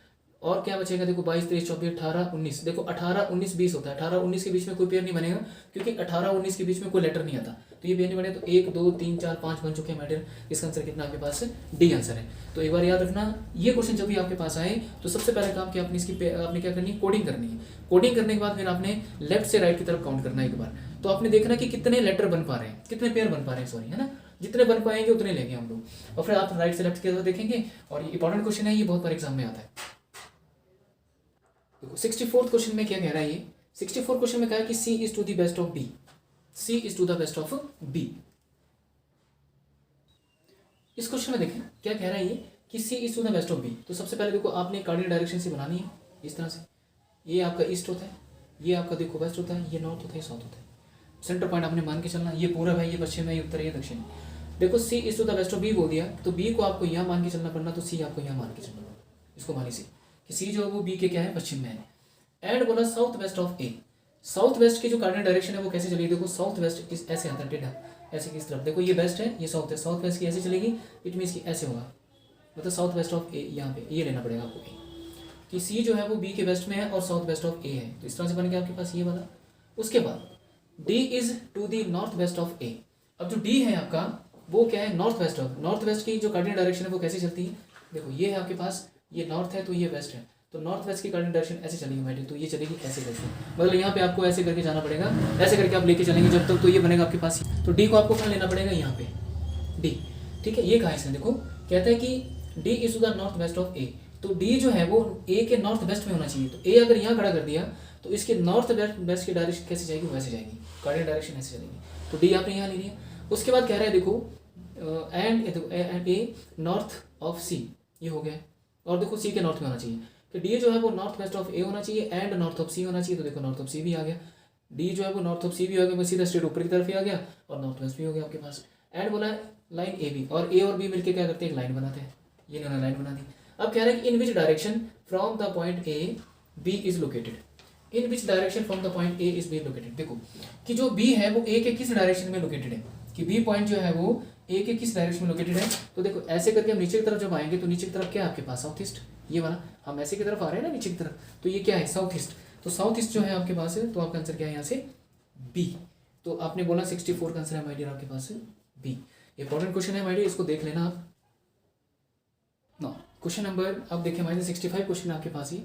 और क्या बचेगा, देखो 22 23 24 18 19, देखो 18 19 20 होता है, 18 19 के बीच में कोई पेयर नहीं बनेगा क्योंकि 18 19 के बीच में कोई लेटर नहीं आता, तो ये पेयर नहीं बने। तो 1 2 3 4 5 बन चुके हैं माय डियर। इसका आंसर कितना आपके पास डी आंसर है। तो एक बार याद रखना, ये क्वेश्चन जब भी आपके पास आए तो सबसे पहले काम क्या, आपने क्या करनी है, कोडिंग करनी है। कोडिंग करने के बाद फिर आपने लेफ्ट से राइट की तरफ काउंट करना है एक बार। तो आपने देखना कि कितने लेटर बन पा रहे हैं, कितने पेयर बन पा रहे हैं, सॉरी, है ना, जितने बन पाएंगे उतने लेंगे हम लोग। और फिर आप राइट से लेफ्ट की तरफ देखेंगे। और ये इंपॉर्टेंट क्वेश्चन है, ये बहुत बार एग्जाम में आता है। देखो 64th क्वेश्चन में क्या कह रहा है, ये 64 क्वेश्चन में कहा है कि C is to the best of B, C is to the best of B। इस क्वेश्चन में देखें क्या कह रहा है ये कि C is to the best of B। तो सबसे पहले देखो आपने कार्डिनल डायरेक्शन से बनानी है इस तरह से। ये आपका ईस्ट होता है, ये आपका देखो वेस्ट होता है, ये नॉर्थ होता है, साउथ होता है। सेंटर पॉइंट आपने मान के चलना, ये पूरब है, ये पश्चिम है, ये उत्तर है, ये दक्षिण है। देखो C is to the west of B बोल दिया, तो B को आपको यहाँ मान के चलना पड़ना, तो C आपको यहाँ मान के चलना पड़ना। इसको मानी सी कि C जो है वो B के क्या है, पश्चिम में है। एंड बोला south west of A, south west की जो कार्डिनल डायरेक्शन है वो कैसे चलेगी, देखो साउथ वेस्ट इस ऐसे आता है टेढ़ा, ऐसे किस तरफ, देखो ये वेस्ट है, ये साउथ है, साउथ वेस्ट की ऐसे चलेगी, इट मीन्स की ऐसे होगा, मतलब साउथ वेस्ट ऑफ A, यहाँ पे ये लेना पड़ेगा आपको A, कि C जो है वो B के वेस्ट में है और साउथ वेस्ट ऑफ A है। तो इस तरह से बन गया आपके पास ये वाला। उसके बाद D is to the north west of A। अब जो D है आपका वो क्या है, north west of, north west की जो कार्डिनल डायरेक्शन है वो कैसे चलती है, देखो ये है आपके पास, ये नॉर्थ है तो ये वेस्ट है, तो नॉर्थ वेस्ट की कार्डिनल डायरेक्शन ऐसे चलेगी भाई, तो ये चलेगी ऐसे करके, मतलब यहाँ पे आपको ऐसे करके जाना पड़ेगा, ऐसे करके आप लेके चलेंगे जब तक, तो ये बनेगा आपके पास। तो डी को आपको कहाँ लेना पड़ेगा, यहाँ पे डी, ठीक है। ये कहा इसने, देखो कहता है कि D is to the north west of A, तो डी जो है वो ए के नॉर्थ वेस्ट में होना चाहिए। तो ए अगर यहाँ खड़ा कर दिया तो इसके नॉर्थ वेस्ट की डायरेक्शन कैसे जाएगी, वैसे जाएगी, कार्डिनल डायरेक्शन ऐसे चलेगी। तो डी आपने यहाँ ले लिया। उसके बाद कह रहा है देखो एंड ए नॉर्थ ऑफ सी, ये हो गया, और देखो सी के नॉर्थ में होना चाहिए, तो डी जो है वो नॉर्थ वेस्ट ऑफ ए होना चाहिए एंड नॉर्थ ऑफ सी होना चाहिए। तो देखो नॉर्थ ऑफ सी भी आ गया, डी जो है वो नॉर्थ ऑफ सी भी हो गया, सीधा स्ट्रेट ऊपर की तरफ ही आ गया, और नॉर्थ वेस्ट भी हो गया आपके पास। एंड बोला लाइन ए बी, और ए और बी मिलकर क्या करते हैं, एक लाइन बनाते हैं, ये इन्होंने लाइन बना दी। अब कह रहे हैं कि in which direction from the point A B is located, in which direction from the point A is B located. देखो कि जो बी है वो ए के किस डायरेक्शन में लोकेटेड है, कि बी पॉइंट जो है वो ए के किस डायरेक्शन में लोकेटेड है। तो देखो ऐसे करके हम नीचे की तरफ जब आएंगे तो नीचे की तरफ क्या है आपके पास, साउथ ईस्ट, ये वाला हम ऐसे की तरफ आ रहे हैं ना नीचे की तरफ, तो ये क्या है, साउथ ईस्ट। तो साउथ ईस्ट जो है आपके पास है, तो आपका आंसर क्या है यहाँ से बी। तो आपने बोला 64 का आंसर है माय डियर आपके पास बी। इंपॉर्टेंट क्वेश्चन है माय डियर, इसको देख लेना आप। नो क्वेश्चन नंबर अब देखिए माय डियर 65 क्वेश्चन आपके पास ही।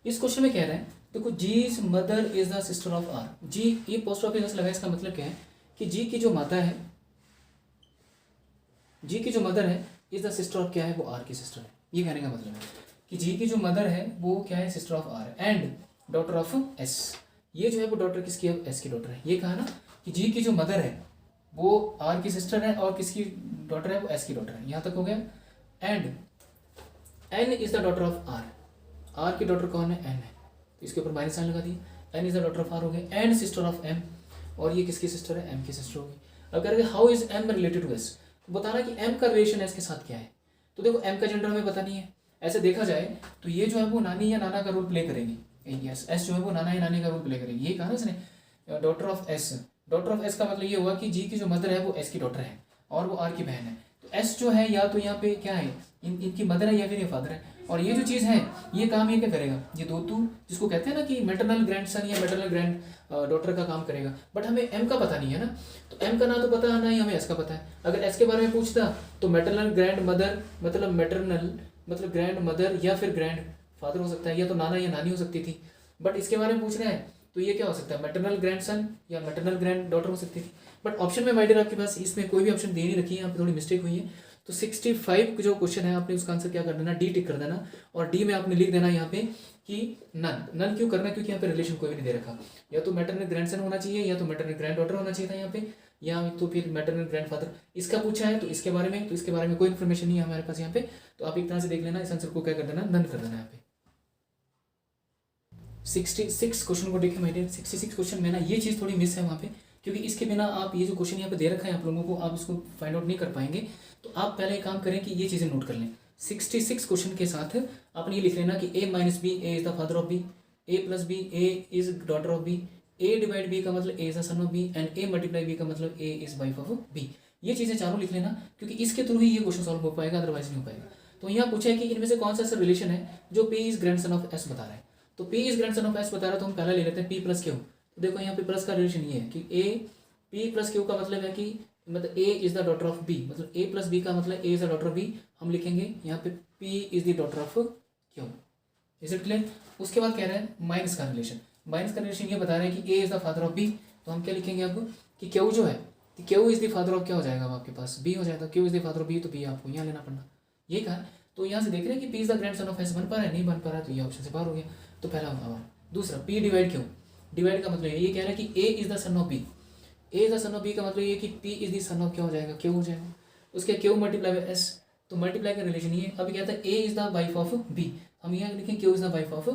इस क्वेश्चन में कह रहा है देखो G's mother is the sister of R. जी ये पोस्ट ऑफिस लगा, इसका मतलब क्या है कि जी की जो माता है, जी की जो मदर है इज द सिस्टर ऑफ क्या है, वो आर की सिस्टर है। ये कहने का मतलब है कि जी की जो मदर है वो क्या है, सिस्टर ऑफ आर है एंड डॉटर ऑफ एस। ये जो है वो डॉटर किसकी है, एस की डॉटर है। ये कहा ना कि जी की जो मदर है वो आर की सिस्टर है और किसकी डॉटर है, वो एस की डॉटर है। यहाँ तक हो गया। And N is the daughter of R, R की डॉटर कौन है, एन है, तो इसके ऊपर माइनस साइन लगा दिया। N is the daughter of R हो गया एंड सिस्टर ऑफ एम, और ये किसकी सिस्टर है, एम की सिस्टर होगी। अब कह रहे how is M related to S, बताना कि एम का रिलेशन एस के साथ क्या है। तो देखो एम का जेंडर हमें पता नहीं है, ऐसे देखा जाए तो ये जो है वो नानी या नाना का रोल प्ले करेगी, यस एस जो है वो नाना या नानी का रोल प्ले करेगी। ये कहा ना इसने daughter of S, daughter of S का मतलब ये हुआ कि जी की जो मदर है वो एस की डॉटर है और वो आर की बहन है। तो एस जो है या तो यहाँ पे क्या है, इनकी मदर है या फिर ये फादर है। और ये जो चीज़ है ये काम ये क्या करेगा, ये दोतू जिसको कहते हैं ना कि मैटरनल ग्रैंडसन या मैटरनल ग्रैंड डॉटर का काम करेगा। बट हमें एम का पता नहीं है ना, तो एम का ना तो पता है ना ही हमें एस का पता है। अगर एस के बारे में पूछता तो मैटरनल ग्रैंड मदर मतलब मैटरनल मतलब ग्रैंड मदर या फिर ग्रैंड फादर हो सकता है, या तो नाना या नानी हो सकती थी। बट इसके बारे में पूछ रहे हैं तो ये क्या हो सकता है, मैटरनल ग्रैंडसन या मैटरनल ग्रैंड डॉटर हो सकती थी। बट ऑप्शन में माय डियर आपके पास इसमें कोई भी ऑप्शन दे नहीं रखी है, यहाँ पे थोड़ी मिस्टेक हुई है। तो 65 जो क्वेश्चन है आपने उसका आंसर क्या कर देना, डी टिक कर देना। और डी में आपने लिख देना यहाँ पे कि नन। नन क्यों करना, क्योंकि यहाँ पे रिलेशन कोई भी नहीं दे रखा, या तो मैटरनल ग्रैंडसन होना चाहिए या तो मैटरनल ग्रैंड डॉटर होना चाहिए था यहाँ पे, या तो फिर मैटरनल ग्रैंड फादर। इसका पूछा है तो इसके बारे में, तो इसके बारे में कोई इन्फॉर्मेशन नहीं है हमारे पास यहाँ पे। तो आप एक तरह से देख लेना, इस आंसर को क्या कर देना, नन कर देना यहाँ पे। 66 क्वेश्चन को देखिए माय डियर, 66 क्वेश्चन में ना ये चीज़ थोड़ी मिस है वहाँ पे, क्योंकि इसके बिना आप ये जो क्वेश्चन यहाँ पे दे रखा है आप लोगों को, आप इसको फाइंड आउट नहीं कर पाएंगे। तो आप पहले एक काम करें कि ये चीज़ें नोट कर लें। 66 क्वेश्चन के साथ आपने ये लिख लेना कि A minus B, A is the father of B, A plus B, A is daughter of B, A divide B का मतलब A is the son of B, and A multiply B का मतलब A is wife of B. ये चीज़ें चारों लिख लेना, क्योंकि इसके थ्रू ही ये क्वेश्चन सॉल्व हो पाएगा, अदरवाइज नहीं हो पाएगा। तो यहाँ पूछा है कि इनमें से कौन सा ऐसा रिलेशन है जो P is grand son of S बता रहा है। तो P is grand son of S बता रहा है, तो हम पहला ले लेते हैं P प्लस Q। तो देखो यहाँ पे प्लस का रिलेशन ये है कि P प्लस Q का मतलब है कि मतलब A is the daughter of B, मतलब A प्लस B का मतलब A is the daughter of B। हम लिखेंगे यहाँ पे P is the daughter of Q। Is it clear? उसके बाद कह रहे हैं माइनस का रिलेशन। माइनस का रिलेशन ये बता रहे हैं कि A is the father of B। तो हम क्या लिखेंगे आपको कि Q जो है, Q is the father of क्या हो जाएगा अब आपके पास, B हो जाएगा। Q is the father of B, तो B आपको यहाँ लेना पड़ना, ये कहा। तो यहाँ से देख रहे हैं कि P is the grand son of S बन पा रहा है, नहीं बन पा रहा है, तो ये ऑप्शन से बाहर हो गया। तो पहला होगा। दूसरा P डिवाइड Q। डिवाइड का मतलब ये कह रहा है कि A is the son of B। A is the son of B का मतलब ये कि P is the son of क्या हो जाएगा, Q हो जाएगा। उसके Q मल्टीप्लाई बाय S, तो मल्टीप्लाई का रिलेशन ये। अब कहता है A is the wife of B, हम यहाँ लिखें Q is the wife of,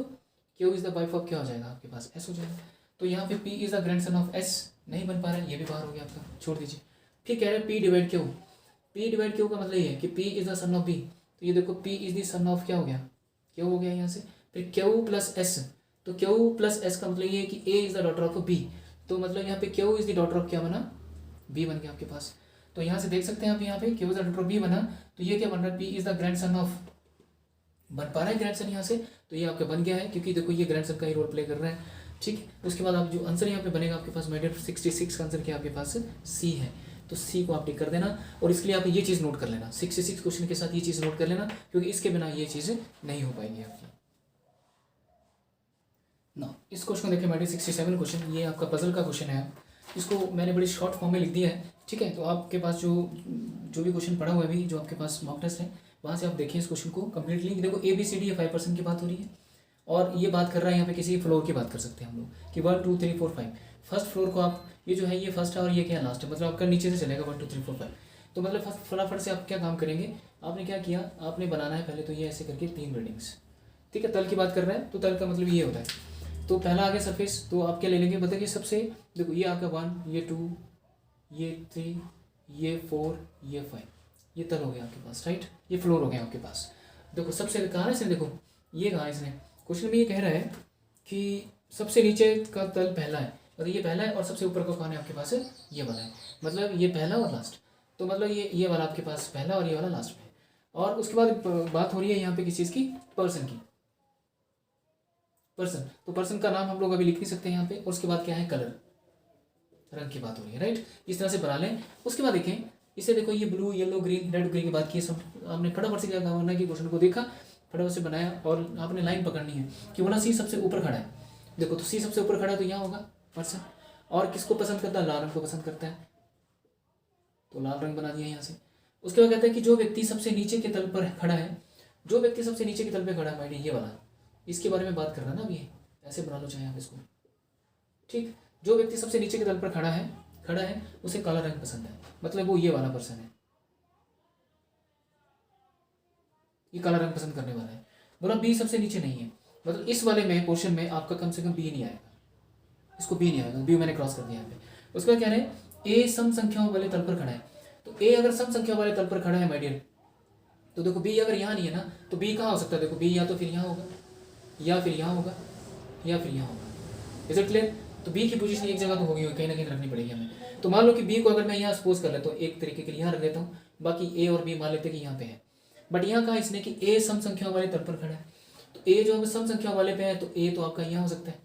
Q is the wife of क्या हो जाएगा आपके पास, S हो जाएगा। तो यहाँ पे P is the grand son of S नहीं बन पा रहा है, ये भी बाहर हो गया आपका, छोड़ दीजिए। फिर कह रहे हैं P divide Q। P divide Q का मतलब ये है कि P is the son of B। तो ये देखो P is the son of क्या हो गया, Q हो गया यहाँ से। फिर Q प्लस S, तो Q प्लस S का मतलब ये है कि A is the daughter of B। तो मतलब यहाँ पे Q is the daughter of क्या बना, B बन गया आपके पास। तो यहाँ से देख सकते हैं आप, यहाँ पे Q is the daughter of B बना, तो ये क्या बन रहा है, P is the grand son of, बन पा रहा है ग्रैंड सन यहाँ से, तो ये आपका बन गया है, क्योंकि देखो ये ग्रैंड सन का ही रोल प्ले कर रहा है। ठीक है, उसके बाद आप जो आंसर यहाँ पे बनेगा आपके पास, मेडियट 66 का आंसर क्या आपके पास C है। तो C को आप टिक कर देना, और इसके लिए आप ये चीज़ नोट कर लेना, 66 क्वेश्चन के साथ ये चीज़ नोट कर लेना, क्योंकि इसके बिना ये चीज़ नहीं हो पाएंगी आपकी ना। इस क्वेश्चन को देखिए, मेडियट 67 क्वेश्चन, ये आपका पजल का क्वेश्चन है। इसको मैंने बड़ी शॉर्ट फॉर्म में लिख दिया है, ठीक है। तो आपके पास जो भी क्वेश्चन पढ़ा हुआ है अभी, जो आपके पास मॉक टेस्ट है, वहाँ से आप देखिए इस क्वेश्चन को कम्प्लीटली। देखो ABCD ये 5% की बात हो रही है, और ये बात कर रहा है यहाँ पे किसी फ्लोर की बात कर सकते हैं हम लोग कि 1 2 3 4 5। फर्स्ट फ्लोर को आप, ये जो है ये फर्स्ट है और ये क्या लास्ट है, मतलब आपका नीचे से चलेगा 1 2 3 4 5। तो मतलब फटाफट से आप क्या काम करेंगे, आपने क्या किया, आपने बनाना है पहले तो ये ऐसे करके 3 बिल्डिंग्स, ठीक है। तल की बात कर रहे हैं, तो तल का मतलब ये होता है। तो पहला आ गया सरफेस, तो आप क्या ले लेंगे, बताइए सबसे। देखो ये आपका 1, ये 2, ये 3, ये 4, ये 5, ये तल हो गया आपके पास, राइट। ये फ्लोर हो गया आपके पास। देखो सबसे कहा ना इसने, देखो ये कहा इसने, क्वेश्चन में ये कह रहा है कि सबसे नीचे का तल पहला है, मतलब ये पहला है, और सबसे ऊपर का कौन है आपके पास, ये वाला है, मतलब ये पहला और लास्ट। तो मतलब ये वाला आपके पास पहला और ये वाला लास्ट में है। और उसके बाद बात हो रही है यहाँ पे किस चीज़ की, पर्सन की, पर्सन। तो पर्सन का नाम हम लोग अभी लिख नहीं सकते यहाँ पे। और उसके बाद क्या है, कलर, रंग की बात हो रही है, राइट। इस तरह से बना लें। उसके बाद देखें इसे, देखो ये blue yellow green red green की बात की, सब आपने फटाफट से क्या करना है कि क्वेश्चन को देखा, फटाफट से बनाया, और आपने लाइन पकड़नी है कि बोला C सबसे ऊपर खड़ा है। देखो तो C सबसे ऊपर खड़ा है, तो यहाँ होगा पर्सन। और किसको पसंद करता है, लाल रंग को पसंद करता है, तो लाल रंग बना दिया यहाँ से। उसके बाद कहता है कि जो व्यक्ति सबसे नीचे के तल पर खड़ा है, जो व्यक्ति सबसे नीचे के तल पर खड़ा है, माइडी ये वाला, इसके बारे में बात कर रहा है ना अभी, ऐसे बना लो चाहे आप इसको, ठीक। जो व्यक्ति सबसे नीचे के तल पर खड़ा है उसे काला रंग पसंद है, मतलब वो ये वाला पर्सन है, ये काला रंग पसंद करने वाला है। बोला B सबसे नीचे नहीं है, मतलब इस वाले में पोर्शन में आपका कम से कम B नहीं आएगा, इसको B नहीं आएगा, B मैंने क्रॉस कर दिया यहाँ पे। उसके बाद क्या है, A सम संख्याओं वाले तल पर खड़ा है। तो A अगर सम संख्या वाले तल पर खड़ा है माय डियर, तो देखो B अगर यहाँ नहीं है ना, तो B कहाँ हो सकता है, देखो B या तो फिर यहाँ होगा, या फिर यहाँ होगा, या फिर यहाँ होगा। Is it clear? तो B की पोजीशन एक जगह तो होगी, कहीं ना कहीं रखनी पड़ेगी हमें। तो मान लो कि B को अगर मैं यहाँ सपोज कर लेता हूँ, एक तरीके के लिए यहाँ रख देता हूँ, बाकी A और B मान लेते हैं कि यहाँ पे है। बट यहाँ कहा इसने कि A सम संख्या वाले तल पर खड़ा है, तो A जो हमें सम संख्या वाले पे है, तो A तो आपका यहाँ हो सकता है,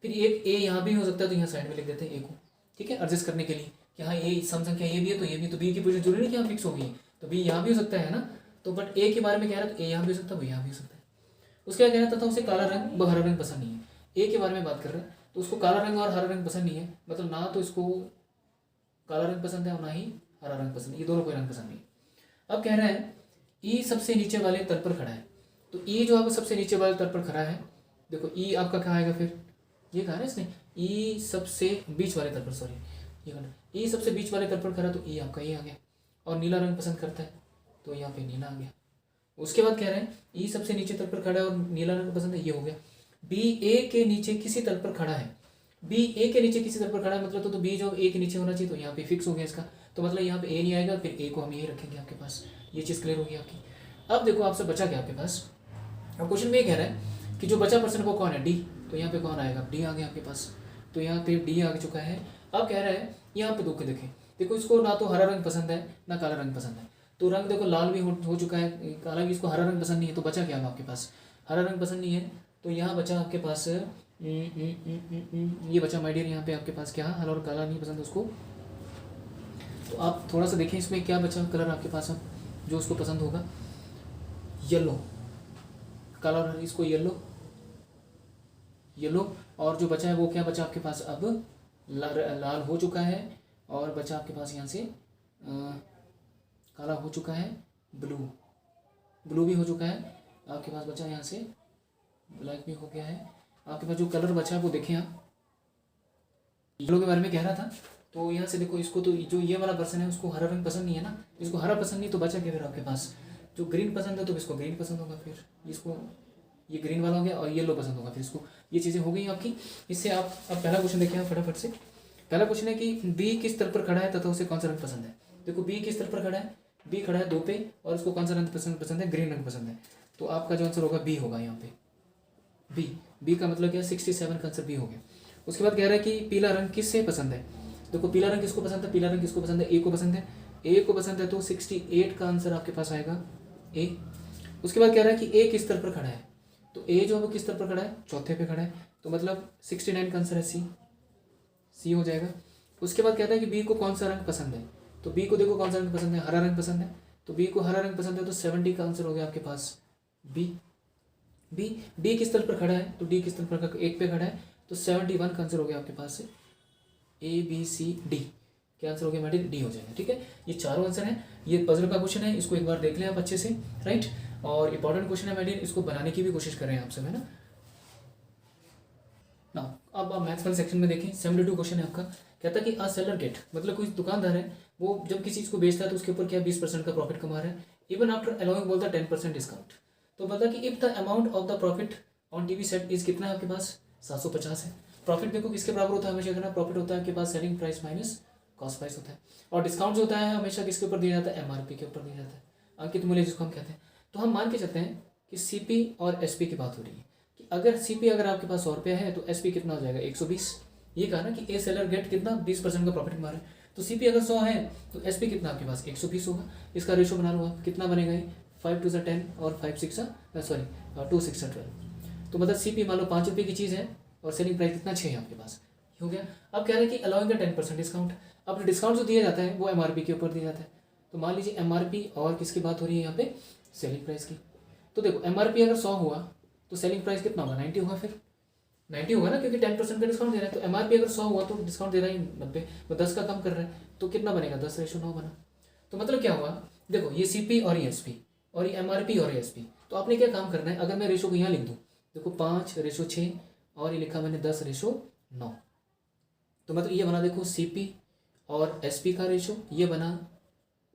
फिर एक A यहाँ भी हो सकता है, तो यहाँ साइड में लिख देते हैं A को, ठीक है, एडजस्ट करने के लिए कि हाँ A सम संख्या ये भी है, तो ये भी, तो B की पोजीशन जरूरी नहीं कि यहाँ फिक्स होगी, तो B यहाँ भी हो सकता है ना। तो बट A के बारे में कह रहा है, तो A यहाँ भी हो सकता है, वो यहाँ भी हो सकता है। उसके बाद कह रहा था उसे काला रंग व हरा रंग पसंद नहीं है। A के बारे में बात कर रहे हैं, तो उसको काला रंग और हरा रंग पसंद नहीं है, मतलब ना तो इसको काला रंग पसंद है और ना ही हरा रंग पसंद है, ये दोनों कोई रंग पसंद नहीं है। अब कह रहा है E सबसे नीचे वाले तल पर खड़ा है, तो E जो आपका सबसे नीचे वाले तल पर खड़ा है, देखो E आपका क्या आएगा, फिर ये कहा ना इसने E सबसे बीच वाले तल पर, सॉरी ये कहना E सबसे बीच वाले तल पर खड़ा, तो E आपका ये आ गया। और नीला रंग पसंद करता है, तो यहाँ पे नीला आ गया। उसके बाद कह रहे हैं E सबसे नीचे तल पर खड़ा है और नीला रंग पसंद है, ये हो गया। B A के नीचे किसी तल पर खड़ा है, B A के नीचे किसी तल पर खड़ा है, मतलब तो B जो A के नीचे होना चाहिए, तो यहाँ पे फिक्स हो गया इसका, तो मतलब यहाँ पे A नहीं आएगा, फिर A को हम यही रखेंगे आपके पास। ये चीज़ क्लियर होगी आपकी। अब देखो आपसे बचा क्या आपके पास, अब क्वेश्चन में ये कह रहा है कि जो बचा पर्सन वो कौन है, D, तो यहाँ पे कौन आएगा, D आ गया आपके पास, तो यहाँ पे D आ चुका है। अब कह रहा है यहाँ पे देखें, देखो इसको ना तो हरा रंग पसंद है ना काला रंग पसंद है, तो रंग देखो लाल भी हो चुका है, काला भी, इसको हरा रंग पसंद नहीं है, तो बचा क्या आपके पास, हरा रंग पसंद नहीं है, तो यहाँ बचा आपके पास ये बचा माय डियर, यहाँ पे आपके पास क्या, हरा और काला नहीं पसंद उसको। तो आप थोड़ा सा देखें इसमें क्या बचा कलर आपके पास अब जो उसको पसंद होगा, येलो, काला और इसको येलो, येलो, और जो बचा है वो क्या बचा आपके पास अब, लाल हो चुका है, और बचा आपके पास यहाँ से काला हो चुका है, ब्लू, ब्लू भी हो चुका है आपके पास, बचा यहाँ से ब्लैक भी हो गया है आपके पास। जो कलर बचा है वो देखें आप, येलो के बारे में कह रहा था, तो यहाँ से देखो इसको, तो जो ये वाला पर्सन है उसको हरा रंग पसंद नहीं है ना, इसको हरा पसंद नहीं, तो बचा क्या फिर आपके पास, जो ग्रीन पसंद है तो इसको ग्रीन पसंद होगा, फिर इसको ये ग्रीन वाला हो गया, और येलो पसंद होगा फिर इसको, ये चीज़ें हो गई आपकी। इससे आप अब पहला क्वेश्चन देखिए आप फटाफट से। पहला क्वेश्चन है कि बी किस स्तर पर खड़ा है तथा उसे कौन सा रंग पसंद है। देखो बी किस स्तर पर खड़ा है, बी खड़ा है 2 पे, और उसको कौन सा रंग पसंद है, ग्रीन रंग पसंद है, तो आपका जो आंसर होगा बी होगा यहाँ पे, बी का मतलब क्या, 67 का आंसर बी हो गया। उसके बाद कह रहा है कि पीला रंग किससे पसंद है। देखो पीला रंग किसको पसंद है, पीला रंग किसको पसंद है, ए को पसंद है, ए को पसंद है, तो 68 का आंसर आपके पास आएगा ए। उसके बाद कह रहा है कि ए किस स्तर पर खड़ा है, तो ए जो है वो किस स्तर पर खड़ा है, चौथे पे खड़ा है, तो मतलब 69 का आंसर है सी हो जाएगा। उसके बाद कहता है कि बी को कौन सा रंग पसंद है, तो बी को देखो कौन सा रंग पसंद है, हरा रंग पसंद है, तो बी को हरा रंग पसंद है, तो 70 का आंसर हो गया आपके पास बी। डी किस स्तर पर खड़ा है, तो डी किस स्तर पर 1 पे खड़ा है, तो 71 का आंसर हो गया आपके पास से ए बी सी डी, क्या आंसर हो गया मैडम, डी हो जाएगा। ठीक है, ये चारों आंसर हैं। ये पजल का क्वेश्चन है, इसको एक बार देख लें आप अच्छे से, राइट, और इंपॉर्टेंट क्वेश्चन है मैडम, इसको बनाने की भी कोशिश कर रहे हैं आप सब, है ना। ना अब आप मैथ्स वाले सेक्शन में देखें, 72 क्वेश्चन है आपका। कहता है कि अ सेलर गेट, मतलब कोई दुकानदार है, वो जब किसी चीज़ को बेचता है तो उसके ऊपर क्या 20% का प्रॉफिट कमा रहा है, इवन आफ्टर अलाउइंग बोलता है 10% डिस्काउंट। तो बता कि if the amount of the profit on TV set is कितना है आपके पास, 750 है। प्रॉफिट देखो किसके बराबर होता है, हमेशा करना प्रॉफिट होता है आपके पास selling price minus cost price होता है, और डिस्काउंट जो होता है हमेशा किसके ऊपर दिया जाता है, एमआरपी के ऊपर दिया जाता है, अंकित मूल्य जिसको हम कहते हैं। तो हम मान के चलते हैं कि सीपी और एसपी की बात हो रही है, कि अगर सीपी अगर आपके पास 100 रुपया है तो एसपी कितना हो जाएगा 120। ये कहा ना कि ए सेलर गेट कितना 20% का प्रॉफिट कमा रहा है, तो सीपी अगर 100 है तो एसपी कितना आपके पास 120 होगा। इसका रेशो बना लो आप, कितना बनेगा ये 5 2 10 और 5 6 2 6 12। तो मतलब सीपी मान लो 5 रुपये की चीज़ है और सेलिंग प्राइस कितना 6 है आपके पास, हो गया। अब कह रहे हैं कि अलाउइंग का 10% डिस्काउंट। अब डिस्काउंट जो दिया जाता है वो एमआरपी के ऊपर दिया जाता है, तो मान लीजिए एमआरपी और किसकी बात हो रही है यहाँ पे, सेलिंग प्राइस की। तो देखो एमआरपी अगर 100 हुआ तो सेलिंग प्राइस कितना होगा 90 होगा, फिर 90 होगा ना, क्योंकि 10% का डिस्काउंट दे रहा है। तो एमआरपी अगर 100 हुआ तो डिस्काउंट दे रहा है 90, वो 10 का कम कर रहा है, तो कितना बनेगा 10:9 बना। तो मतलब क्या हुआ, देखो ये सीपी और ये एसपी और ये एमआरपी और ये एसपी। तो आपने क्या काम करना है, अगर मैं रेशो को यहाँ लिख दूँ, देखो 5:6 और ये लिखा मैंने 10:9, तो मतलब ये बना देखो सीपी और एसपी का रेशो, ये बना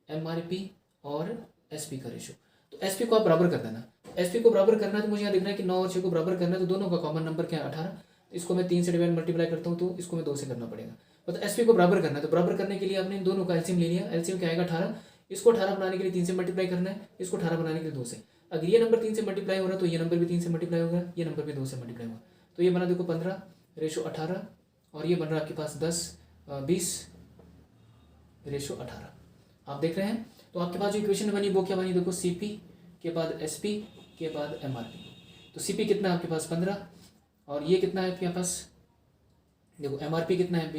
एमआरपी और एसपी का रेशो। तो एसपी को आप बराबर कर देना, एसपी को बराबर करना है तो मुझे यहाँ देखना है कि 9 और 6 को बराबर करना है, तो दोनों का कॉमन नंबर क्या है 18। तो इसको मैं 3 से डिवाइड मल्टीप्लाई करता हूँ तो इसको मैं 2 से करना पड़ेगा। मतलब एसपी को बराबर करना है, तो बराबर करने के लिए आपने इन दोनों का एलसीएम ले लिया, एलसीएम क्या आएगा 18। इसको 18 बनाने के लिए 3 से मल्टीप्लाई करना है, इसको 18 बनाने के लिए 2 से। अगर ये नंबर 3 से मल्टीप्लाई हो रहा है तो ये नंबर भी 3 से मल्टीप्लाई होगा, ये नंबर भी 2 से मल्टीप्लाई होगा। तो ये बना देखो 15:18 और ये बन रहा है आपके पास 20:18 आप देख रहे हैं। तो आपके पास जो इक्वेशन बनी वो क्या बनी, देखो सीपी के बाद एसपी के बाद एमआरपी। तो सीपी कितना है आपके पास 15 और ये कितना है आपके पास, देखो एमआरपी कितना है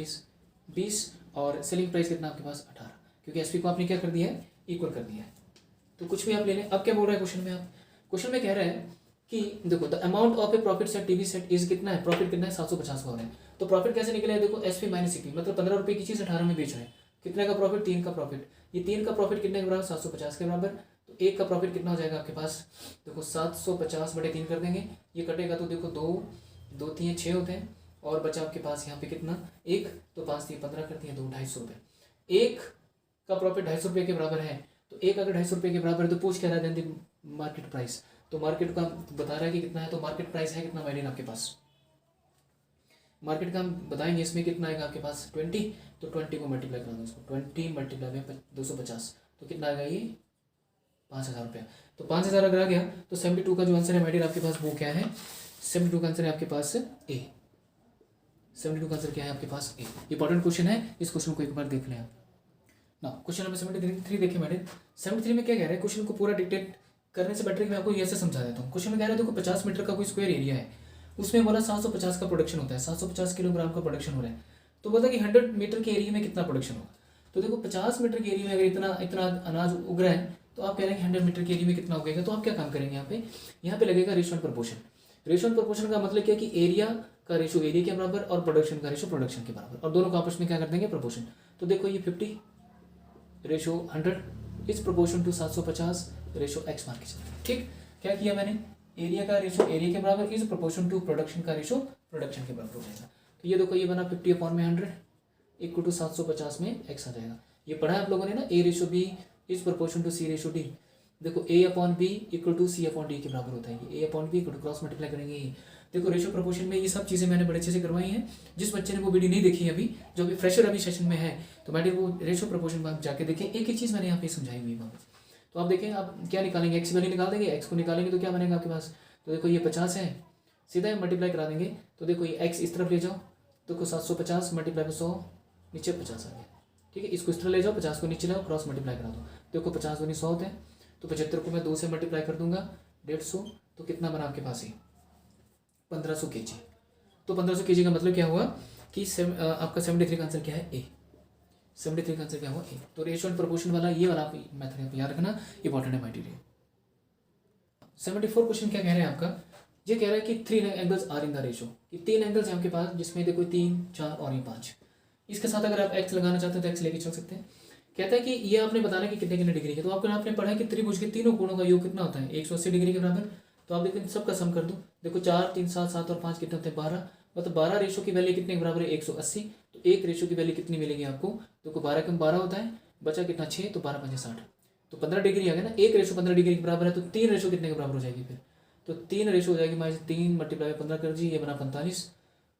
20 और सेलिंग प्राइस कितना आपके पास 18, क्योंकि एसपी को आपने क्या कर दिया है इक्वल कर दिया है। तो कुछ भी आप ले लें। अब क्या बोल रहा है क्वेश्चन में, आप क्वेश्चन में कह रहे हैं कि देखो the amount of A profit set TV set is कितना है, प्रॉफिट कितना है 750 हो रहा है। तो प्रॉफिट कैसे निकले, देखो एसपी माइनस सीपी, मतलब 15 रुपये की चीज़ 18 में बेच रहे हैं, कितने का प्रॉफिट 3 का प्रॉफिट, ये 3 का प्रॉफिट कितने के बराबर 750 के बराबर। तो 1 का प्रॉफिट कितना हो जाएगा आपके पास, देखो 750/3 कर देंगे, ये कटेगा तो देखो 2 3 6 होते हैं और बचा आपके पास यहाँ पे कितना 1, तो 5 3 15 करती है 2 250 रुपये। 1 का प्रॉफिट 250 रुपये के बराबर है, तो 1 अगर 250 रुपये के बराबर है तो पूछ क्या रहा है मार्केट प्राइस, तो मार्केट का बता रहा है कि कितना है, तो मार्केट प्राइस है कितना माइडियन आपके पास, मार्केट का हम बताएंगे इसमें कितना आएगा आपके पास 20, तो 20 को मल्टीप्लाई कर दो, इसको 20 मल्टीप्लाई में 250 तो कितना आएगा ये 5000 रुपया। तो 5000 अगर आ गया तो 72 का जो आंसर है माइडियर आपके पास वो क्या है, 72 का आंसर है आपके पास ए, 72 का आंसर क्या है आपके पास ए। इंपॉर्टेंट क्वेश्चन है, इस क्वेश्चन को एक बार देख लें आप। ना क्वेश्चन नंबर 73 देखिए मैडम। 73 में क्या कह रहा है, क्वेश्चन को पूरा डिक्टेट करने से बेटर है कि मैं आपको ये से समझा देता हूँ। क्वेश्चन में कह रहा है देखो 50 मीटर का कोई स्क्वायर एरिया है, उसमें बोला 750 का प्रोडक्शन होता है, 750 किलोग्राम का प्रोडक्शन हो रहा है। तो बोला कि 100 मीटर के एरिया में कितना प्रोडक्शन होगा। तो देखो 50 मीटर के एरिया में अगर इतना इतना अनाज उग रहा है तो आप कह रहे हैं कि 100 मीटर के एरिया में कितना उगेगा। तो आप क्या काम करेंगे यहाँ पे लगेगा ratio and proportion. Ratio and proportion का मतलब क्या कि एरिया का रेशियो एरिया के बराबर और प्रोडक्शन का रेशियो प्रोडक्शन के बराबर, और दोनों को आपस में क्या कर देंगे, प्रोपोर्शन। तो देखो ये 50 ratio 100 is proportion to 750 ratio x मान के चलते हैं। ठीक, क्या किया मैंने, एरिया का रेशियो एरिया के बराबर इज प्रोपोर्शन टू प्रोडक्शन का रेशियो प्रोडक्शन के बराबर हो जाएगा। तो ये देखो ये बना 50/100 इक्वल टू 750 में एक्स आ जाएगा। ये पढ़ा है आप लोगों ने ना, A ratio B is proportion to C ratio D. देखो A/B इक्वल टू C/D के बराबर होता है। ये A/B equal to cross multiply करेंगे ये। देखो रेशियो प्रोपोर्शन में ये सब चीज़ें मैंने बड़े अच्छे से करवाई हैं। जिस बच्चे ने वो वीडियो नहीं देखी अभी, जो अभी फ्रेशर अभी सेशन में है, तो मैंने वो रेशियो प्रोपोर्शन में आप जाके देखें। एक एक चीज़ मैंने यहाँ पे समझाई हुई वहाँ पे। तो आप देखें आप क्या निकालेंगे, एक्स वैल्यू निकाल देंगे, एक्स को निकालेंगे तो क्या बनेगा आपके पास। तो देखो ये 50 है, सीधा मल्टीप्लाई करा देंगे। तो देखो ये एक्स इस तरफ ले जाओ, देखो 750 मल्टीप्लाई में 100 नीचे 50 आ गया। ठीक है, इसको इस तरह ले जाओ, 50 को नीचे लाओ, क्रॉस मल्टीप्लाई करा दो। देखो 50 दूनी 100 होते हैं, तो 75 को मैं 2 से मल्टीप्लाई कर दूंगा 150, तो कितना बना आपके पास ही 1500 kg। तो 1500 kg का मतलब क्या हुआ कि आपका 73 का आंसर क्या है, ए। 73 का आंसर क्या हुआ, ए। तो रेशियो एंड प्रोपोर्शन वाला ये वाला मेथड याद रखना, इंपॉर्टेंट है माय डियर। 74 क्वेश्चन क्या कह रहे हैं आपका, ये कह रहा है कि 3 angles are in the ratio, कि 3 एंगल्स हैं आपके पास, जिसमें देखो 3, 4 और ये 5। इसके साथ अगर आप एक्स लगाना चाहते हो तो एक्स लेके चल सकते हैं। कहता है कि ये आपने बताना कि कितने कितने डिग्री के। तो आपको आपने पढ़ा है कि त्रिभुज के तीनों कोणों का योग कितना होता है, 180 डिग्री के बराबर। तो आप देखो सबका सम कर दो, देखो 4, 3, 7, 7 और 5 कितने होते हैं 12। मतलब 12 रेशियो की वैल्यू कितने के बराबर है, 180। तो एक रेशियो की वैल्यू कितनी मिलेगी आपको, देखो 12 कम 12 होता है, बचा कितना 6, तो 12 5 60, तो 15 डिग्री आ गया ना। एक रेशियो 15 डिग्री के बराबर है, तो 3 रेशियो कितने के बराबर हो जाएगी फिर, तो 3 रेशियो हो जाएगी। माइनस 3 मल्टीप्लाई 15 कर दीजिए, ये बना 45।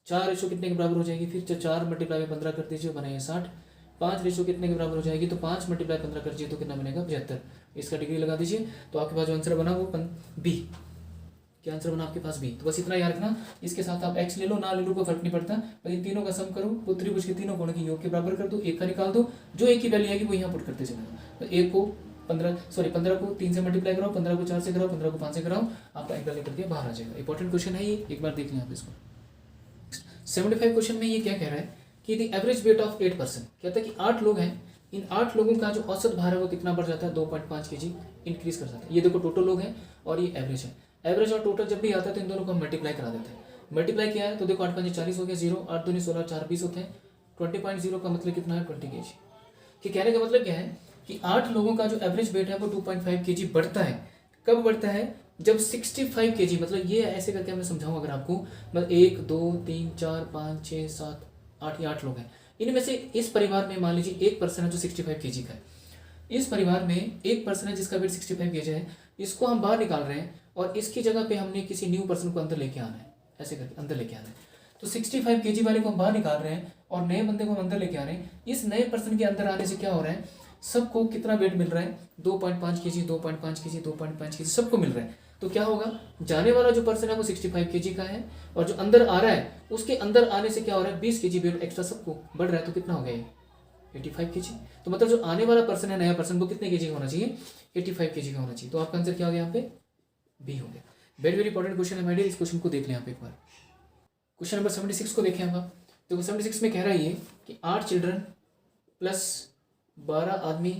4 रेशियो कितने के बराबर हो जाएगी, फिर 4 मल्टीप्लाई 15 कर दीजिए, बना ये 60। 5 रेशियो कितने के बराबर हो जाएगी, तो 5 मल्टीप्लाई 15 कर दीजिए, तो कितना बनेगा 75। इसका डिग्री लगा दीजिए, तो आपके पास जो आंसर बना वो बी। क्या आंसर बना आपके पास बी। तो बस इतना याद रखना, इसके साथ आप एक्स ले लो ना ले लो कोई फर्क नहीं पड़ता, पर इन तीनों का सम करो, वो त्रिभुज के तीनों कोणों के योग के बराबर कर दो, एक का निकाल दो, जो एक की वैल्यू आएगी वो यहाँ पुट करते चले। तो एक को 15 को 3 से मल्टीप्लाई कराओ, 15 को 4 से कराओ, 15 को 5 से कराओ, आपका एंगल निकल के बाहर आ जाएगा। इंपॉर्टेंट क्वेश्चन है ये, एक बार देख लें आप इसको। 75 क्वेश्चन में ये क्या कह रहा है कि the average weight of 8 person, कहता है कि 8 लोग हैं, इन 8 लोगों का जो औसत भार है वो कितना बढ़ जाता है, 2.5 kg इंक्रीज कर जाता है। ये देखो टोटल लोग हैं और ये एवरेज है। एवरेज और टोटल जब भी आता है तो इन दोनों को मल्टीप्लाई करा देते हैं। मल्टीप्लाई किया है तो देखो 8 5 40 हो गया, 0 8 2 16 4 20 होते हैं। 20.0 का मतलब कितना है, 20 kg। कि कहने का मतलब क्या है कि 8 लोगों का जो एवरेज वेट है वो 2.5 kg बढ़ता है। कब बढ़ता है, जब 65 kg, मतलब ये ऐसे करके मैं समझाऊं अगर आपको, मतलब 1 2 3 4 5 6 7 8, ये 8 लोग हैं। इनमें से इस परिवार में मान लीजिए एक पर्सन है जो 65 kg का है। इस परिवार में एक पर्सन है जिसका वेट 65 kg है, इसको हम बाहर निकाल रहे हैं और इसकी जगह पे हमने किसी न्यू पर्सन को अंदर लेके आना है, ऐसे करके अंदर लेके आना है। तो 65 kg वाले को हम बाहर निकाल रहे हैं और नए बंदे को हम अंदर लेके आ रहे हैं। इस नए पर्सन के अंदर आने से क्या हो रहा है, सबको कितना वेट मिल रहा है, 2.5 kg 2.5 kg 2.5 kg सबको मिल रहा है। तो क्या होगा, जाने वाला जो पर्सन है वो 65 kg का है और जो अंदर आ रहा है उसके अंदर आने से क्या हो रहा है, 20 kg वेट एक्स्ट्रा सबको बढ़ रहा है। तो कितना हो गया, 85 kg। तो मतलब जो आने वाला पर्सन है, नया पर्सन, वो कितने kg का होना चाहिए, 85 kg का होना चाहिए। तो आपका आंसर क्या हो गया यहाँ पे, बी हो गया। वेरी वेरी इंपॉर्टेंट क्वेश्चन है माय डियर, इस क्वेश्चन को देख लें आप एक बार। क्वेश्चन नंबर 76 को देखें आप। देखो 76 में कह रहा है ये कि 8 चिल्ड्रन प्लस 12 आदमी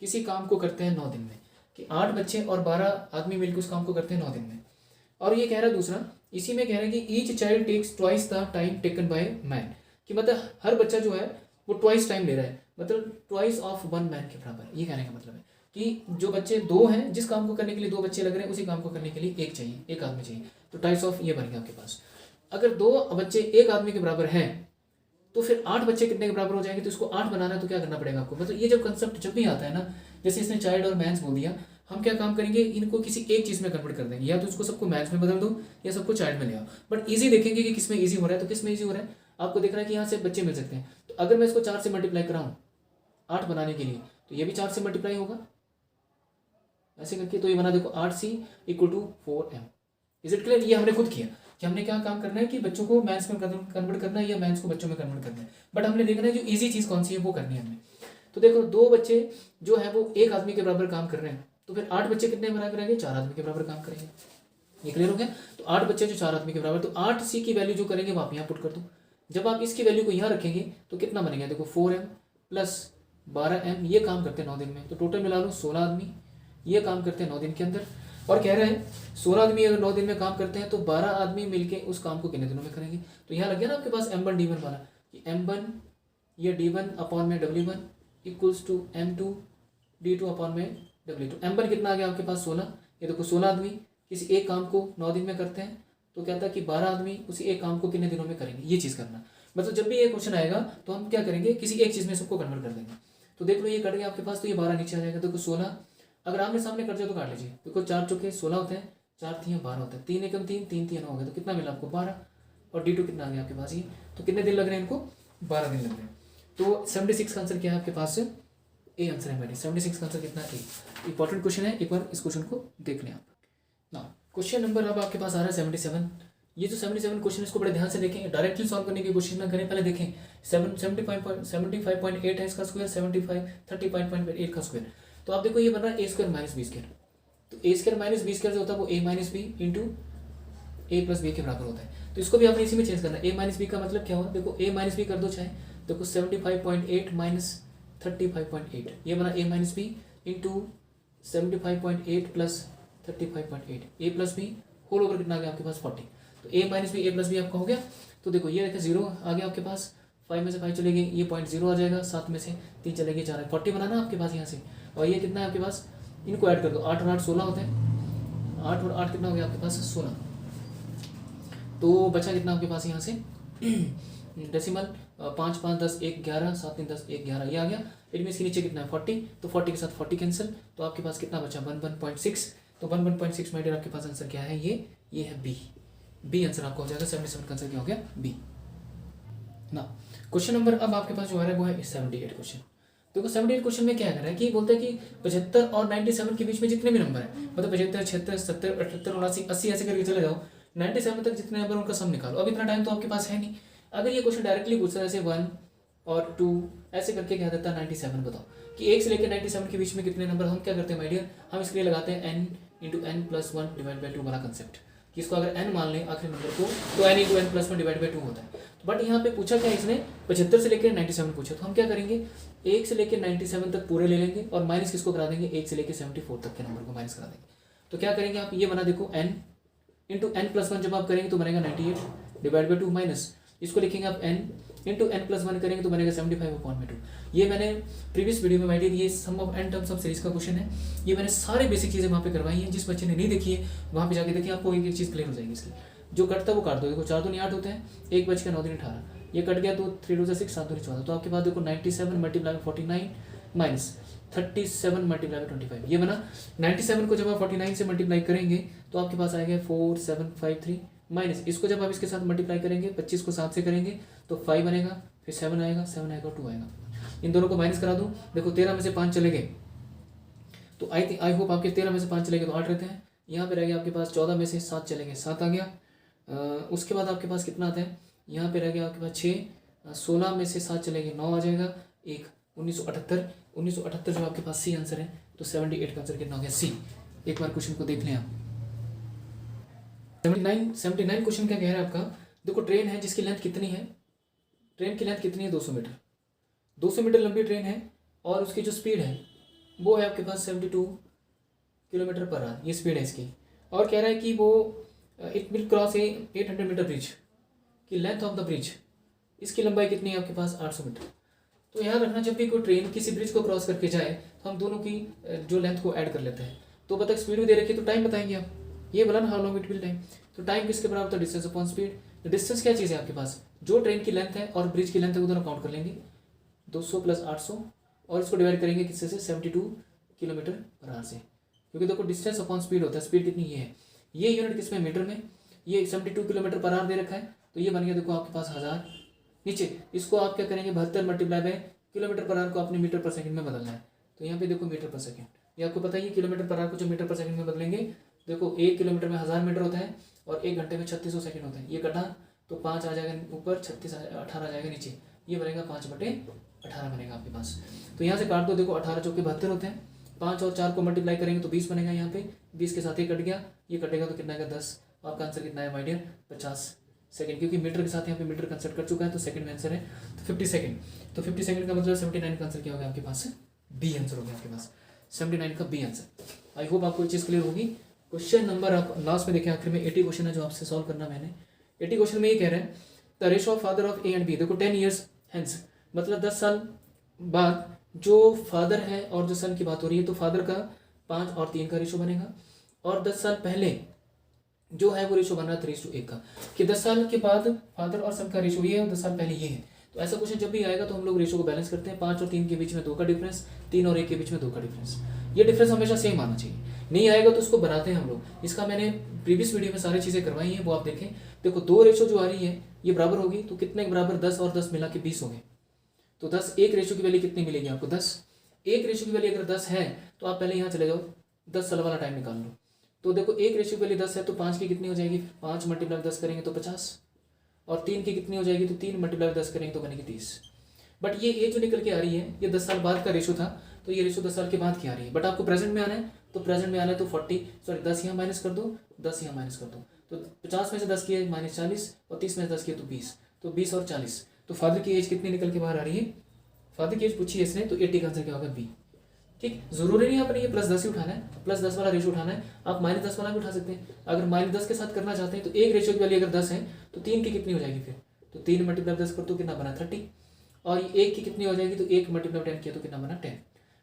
किसी काम को करते हैं 9 दिन में, कि 8 बच्चे और 12 आदमी मिलकर उस काम को करते हैं 9 दिन में। और ये कह रहा है दूसरा, इसी में कह रहा है कि each child takes twice the time taken by man, कि मतलब हर बच्चा जो है वो ट्वाइस टाइम ले रहा है, मतलब ट्वाइस ऑफ 1 मैन के बराबर। ये कहने का मतलब है कि जो बच्चे 2 हैं, जिस काम को करने के लिए 2 बच्चे लग रहे हैं, उसी काम को करने के लिए एक चाहिए, एक आदमी चाहिए। तो टाइप्स ऑफ ये बन गया आपके पास। अगर 2 बच्चे एक आदमी के बराबर हैं तो फिर 8 बच्चे कितने के बराबर हो जाएंगे, तो इसको 8 बनाना है तो क्या करना पड़ेगा आपको। मतलब ये जब कंसेप्ट जब भी आता है ना, जैसे इसने चाइल्ड और मैंस बोल दिया, हम क्या काम करेंगे, इनको किसी एक चीज़ में कन्वर्ट कर देंगे, या तो इसको सबको मैथ्स में बदल दो या सबको चाइल्ड में ले आओ। बट ईजी देखेंगे कि किस में ईजी हो रहा है, तो किस में ईजी हो रहा है आपको देखना है कि यहाँ से बच्चे मिल सकते हैं। तो अगर मैं इसको 4 से मल्टीप्लाई कराऊँ 8 बनाने के लिए, तो ये भी 4 से मल्टीप्लाई होगा ऐसे करके। तो ये बना देखो 8c = 4m। Is it clear. ये हमने खुद किया कि हमने क्या काम करना है कि बच्चों को मैथ्स में कन्वर्ट करना है या मैथ्स को बच्चों में कन्वर्ट करना है। बट हमने देखना है जो ईजी चीज़ कौन सी है वो करनी है हमने। तो देखो 2 बच्चे जो है वो एक आदमी के बराबर काम कर रहे हैं, तो फिर 8 बच्चे कितने बराबर करेंगे, 4 आदमी के बराबर काम करेंगे। ये क्लियर हो गया। तो 8 बच्चे जो 4 आदमी के बराबर, तो 8c की वैल्यू जो करेंगे वो आप यहाँ पुट कर दो। जब आप इसकी वैल्यू को यहाँ रखेंगे तो कितना बनेगा, देखो 4m प्लस 12m, ये काम करते हैं 9 दिन में, तो टोटल मिला लो 16 आदमी ये काम करते हैं 9 दिन के अंदर। और कह रहे हैं 16 आदमी अगर 9 दिन में काम करते हैं तो 12 आदमी मिलके उस काम को कितने दिनों में करेंगे। तो यहाँ लग गया ना आपके पास m1 d1 वाला, कि m1 ये d1 अपॉन में w1 equals to m2 d2 upon में w2। m1 कितना आ गया आपके पास 16, ये देखो 16 आदमी किसी एक काम को 9 दिन में करते हैं, तो कहता है कि 12 आदमी उसी एक काम को कितने दिनों में करेंगे, ये चीज़ करना। मतलब जब भी ये क्वेश्चन आएगा तो हम क्या करेंगे, किसी एक चीज़ में सबको कन्वर्ट कर देंगे। तो देख लो ये कट गया आपके पास, तो ये 12 नीचे आ जाएगा। देखो 16 अगर आमने सामने कट जाए तो काट लीजिए, देखो 4 चौके 16 होते हैं, 4 3 12 होते हैं, 3 एकम 3 3 3 हो गया, तो कितना मिला आपको 12। और d2 कितना आ गया आपके पास ये, तो कितने दिन लग रहे हैं इनको, 12 दिन लग रहे हैं। तो 76 का आंसर क्या है आपके पास, ए आंसर है मेरी। 76 का आंसर कितना है, इंपॉर्टेंट क्वेश्चन है, एक बार इस क्वेश्चन को देख लें आप ना। क्वेश्चन नंबर अब आपके पास आ रहा है 77। ये जो 77 क्वेश्चन इसको बड़े ध्यान से देखें, डायरेक्टली सॉल्व करने की कोशिश ना करें, पहले देखें 75.8 है इसका स्क्वायर, 30.8 का स्क्वायर। तो आप देखो ये बन रहा है a square minus B square, तो a square minus B square जो होता है वो a minus B into A plus B के बराबर होता है। तो इसको भी आपने इसी में चेंज करना है, a माइनस बी का मतलब क्या हुआ, देखो a माइनस बी कर दो चाहे, देखो 75.8 माइनस 35.8, ये बना a minus B into 75.8 plus 35.8, A plus B whole over कितना आ गया आपके पास 40। तो a minus B A plus B आपका हो गया। तो देखो ये देखो 0 आ गया आपके पास, 5 में से 5 चलेगी, ये 0.0 आ जाएगा, 7 में से 3 चलेगी 4, 40 बनाना आपके पास यहाँ से। और ये कितना है आपके पास, इनको ऐड कर दो, 8 और 8 16 होते हैं, 8 और 8 कितना हो गया आपके पास 16। तो बचा कितना आपके पास यहाँ से डेसिमल 5 5 10 1 11, 7 3 10 1 11, ये आ गया। इनमें इसके नीचे कितना है 40, तो 40 के साथ 40 कैंसिल, तो आपके पास कितना बचा 11.6। तो 11.6 माइनर आपके पास आंसर क्या है, ये है बी आंसर आपका हो जाएगा। 77 का आंसर क्या हो गया, बी ना। क्वेश्चन नंबर अब आपके पास जो आ रहा है वो है 78 क्वेश्चन। देखो 78 क्वेश्चन में क्या कर रहा है कि बोलता है कि 75 और 97 के बीच में जितने भी नंबर है, मतलब 75 76 70 78 79 80 ऐसे करके चले जाओ, 97 तक जितने नंबर उनका सम निकालो। अब इतना टाइम तो आपके पास है नहीं। अगर ये क्वेश्चन डायरेक्टली पूछता है जैसे 1 और 2 ऐसे करके क्या देता है 97 बताओ कि 1 से लेकर 97 के बीच में कितने नंबर, हम क्या करते हैं माय डियर, हम इसके लिए लगाते हैं n into n plus 1 divide by 2 वाला कंसेप्ट, कि इसको अगर n मान लें आखिरी नंबर को तो n into n plus 1 divide by 2 होता है। बट यहाँ पे पूछा क्या इसने, 75 से लेकर 97 पूछा, तो हम क्या करेंगे 1 से लेकर 97 तक पूरे ले लेंगे और माइनस किसको करा देंगे, 1 से लेकर 74 तक के नंबर को माइनस करा देंगे। तो क्या करेंगे आप, ये बना देखो n इंटू एन प्लस 1 जब आप करेंगे तो बनेगा 98 डिवाइड बाई 2 माइनस इसको लिखेंगे आप n इंटू एन प्लस 1 करेंगे तो बनेगा 75/2। ये मैंने प्रीवियस वीडियो में मैंने ये sum of n terms of series का क्वेश्चन है, ये मैंने सारे बेसिक चीज़ें वहाँ पे करवाई हैं। जिस बच्चे ने नहीं देखी है वहाँ पे जाके देखिए, आपको एक एक चीज़ क्लियर हो जाएगी इसकी। जो कटता है वो काट दो, देखो 4 दूनी 8 होते हैं, 1 बच के 9 दूनी 18, ये कट गया तो 3 2 6 7 दूनी 14, तो आपके पास देखो 97 मल्टीप्लाई 49 माइनस 37 मल्टीप्लाई 25, ये बना 97 को जब आप 49 से मल्टीप्लाई करेंगे तो आपके पास आएगा 4753 माइनस इसको जब आप इसके साथ मल्टीप्लाई करेंगे 25 को 7 से करेंगे तो 5 बनेगा, फिर 7 आएगा 2 आएगा, इन दोनों को माइनस करा दूँ, देखो 13 में से 5 चले गए, तो आई होप आपके 13 में से 5 चले गए तो 8 रहते हैं, यहाँ पे रह गया आपके पास 14 में से 7 चलेंगे 7 आ गया। उसके बाद आपके पास कितना आता है, यहाँ पे रह गया आपके पास 6, 16 में से 7 चलेंगे 9 आ जाएगा, 1 1978 जो आपके पास सी आंसर है, तो 78 का आंसर कितना हो गया सी। एक बार क्वेश्चन को देख लें आप। 79 क्वेश्चन क्या कह रहा है आपका, देखो ट्रेन है जिसकी लेंथ कितनी है, ट्रेन की लेंथ कितनी है 200 मीटर, 200 मीटर लंबी ट्रेन है और उसकी जो स्पीड है वो है आपके पास 72 किलोमीटर पर आवर, ये स्पीड है इसकी। और कह रहा है कि वो it will cross a 800 metre bridge की लेंथ ऑफ द ब्रिज, इसकी लंबाई कितनी है आपके पास 800 मीटर। तो याद रखना जब भी कोई ट्रेन किसी ब्रिज को क्रॉस करके जाए तो हम दोनों की जो लेंथ को ऐड कर लेते हैं। तो बताए स्पीड भी दे रखी है तो टाइम बताएंगे आप, ये बोला ना how long it will time, तो टाइम किसके बराबर था डिस्टेंस अपॉन स्पीड। डिस्टेंस क्या चीज़ है आपके पास, जो ट्रेन की लेंथ है और ब्रिज की लेंथ है वो दोनों काउंट कर लेंगे, 200 प्लस 800 और इसको डिवाइड करेंगे किससे से 72 किलोमीटर पर आवर से, क्योंकि देखो डिस्टेंस अपॉन स्पीड होता है, स्पीड कितनी ये है, ये यूनिट किसमें मीटर में, ये 72 किलोमीटर पर आवर दे रखा है, तो ये बन गया देखो आपके पास 1000। नीचे इसको आप क्या करेंगे 72 multiply by kilometre per our को अपने मीटर पर सेकंड में बदलना है, तो यहाँ पे देखो मीटर पर सेकंड, ये आपको पता ही है किलोमीटर पर आवर को जो मीटर पर सेकंड में बदलेंगे, देखो 1 किलोमीटर में 1000 मीटर होता है और 1 घंटे में 3600 सेकंड होता है, ये कटा तो 5 आ जाएगा ऊपर, 36 18 आ जाएगा नीचे, ये बनेगा 5/18 बनेगा आपके पास। तो यहाँ से काट दो, देखो 18 चौके 72 होते हैं, 5 और 4 को मल्टीप्लाई करेंगे तो 20 बनेगा। यहाँ पे 20 के साथ ये कट गया, ये कटेगा तो कितना आएगा 10। आपका आंसर कितना है माय डियर 50 सेकंड, क्योंकि मीटर के साथ यहाँ पे मीटर कंसिडर कर चुका है तो सेकंड में आंसर है तो 50 सेकंड। तो 50 सेकंड का मतलब 79 का आंसर क्या होगा आपके पास, बी आंसर हो गया आपके पास, 79 का बी आंसर। आई होप आपको ये चीज़ क्लियर होगी। क्वेश्चन नंबर आप लास्ट में देखें, आखिर में 80 क्वेश्चन है जो आपसे सॉल्व करना मैंने। 80 क्वेश्चन में ये कह रहे हैं the ratio of father of A and B, देखो 10 ईयर्स हेंस, मतलब 10 साल बाद जो फादर है और जो सन की बात हो रही है तो फादर का 5 और 3 का रेशो बनेगा, और 10 साल पहले जो है वो रेशो बन रहा है 3:1 का, कि 10 साल के बाद फादर और सन का रेशो ये है और 10 साल पहले ये है। तो ऐसा क्वेश्चन जब भी आएगा तो हम लोग रेशो को बैलेंस करते हैं, 5 और 3 के बीच में 2 का डिफरेंस, 3 और 1 के बीच में 2 का डिफरेंस, ये डिफरेंस हमेशा सेम आना चाहिए। नहीं आएगा तो उसको बनाते हैं हम लोग, इसका मैंने प्रीवियस वीडियो में सारी चीज़ें करवाई हैं, वो आप देखें। देखो 2 रेशो जो आ रही है ये बराबर होगी तो कितने के बराबर, 10 और 10 मिला के 20 होंगे। तो 10 एक रेशो की वैल्यू कितनी मिलेगी आपको, 10 एक रेशो की वैल्यू अगर 10 है तो आप पहले यहाँ चले जाओ, 10 साल वाला टाइम निकाल लो। तो देखो एक रेशो की वैल्यू 10 है तो 5 की कितनी हो जाएगी, 5 मल्टीप्लाई 10 करेंगे तो 50, और 3 की कितनी हो जाएगी तो 3 मल्टीप्लाई 10 करेंगे तो बनेगी 30। बट ये एज जो निकल के आ रही है ये 10 साल बाद का रेशो था, तो ये रेशो 10 साल के बाद की आ रही है। बट आपको प्रेजेंट में आना है तो प्रेजेंट में आना है तो 10 यहाँ माइनस कर दो, 10 यहाँ माइनस कर दो, तो 50 में से 10 किया -40 और 30 में से 10 किया तो 20, तो 20 और 40। तो फादर की एज कितनी निकल के बाहर आ रही है, फादर की एज पूछी है इसने, तो 80 का आंसर क्या होगा बी। ठीक, जरूरी नहीं आपने ये +10 ही उठाना है, +10 वाला रेशो उठाना है, आप -10 वाला भी उठा सकते हैं। अगर -10 के साथ करना चाहते हैं तो एक रेशो की वैल्यू अगर 10 है तो 3 की कितनी हो जाएगी फिर, तो 3 मल्टीप्लाई 10 कर तो कितना बना 30, और 1 की कितनी हो जाएगी तो 1 मल्टीप्लाई 10 किया तो कितना बना 10।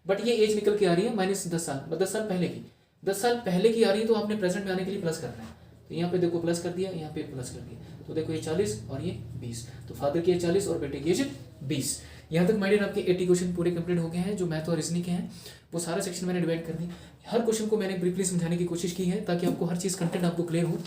बट ये एज निकल के आ रही है -10 साल, 10 साल पहले की, 10 साल पहले की आ रही है तो आपने प्रेजेंट में आने के लिए प्लस करना है। तो यहाँ पे देखो प्लस कर दिया, यहाँ पे प्लस कर दिया, तो देखो ये 40 और ये 20, तो फादर की एज 40 और बेटे की एज 20। यहाँ तक माय डियर आपके 80 क्वेश्चन पूरे कंप्लीट हो गए हैं जो मैथ और रीजनिंग के हैं, वो सारा सेक्शन मैंने डिवाइड कर दी। हर क्वेश्चन को मैंने ब्रीफली समझाने की कोशिश की है ताकि आपको हर चीज़ कंटेंट आपको क्लियर हो,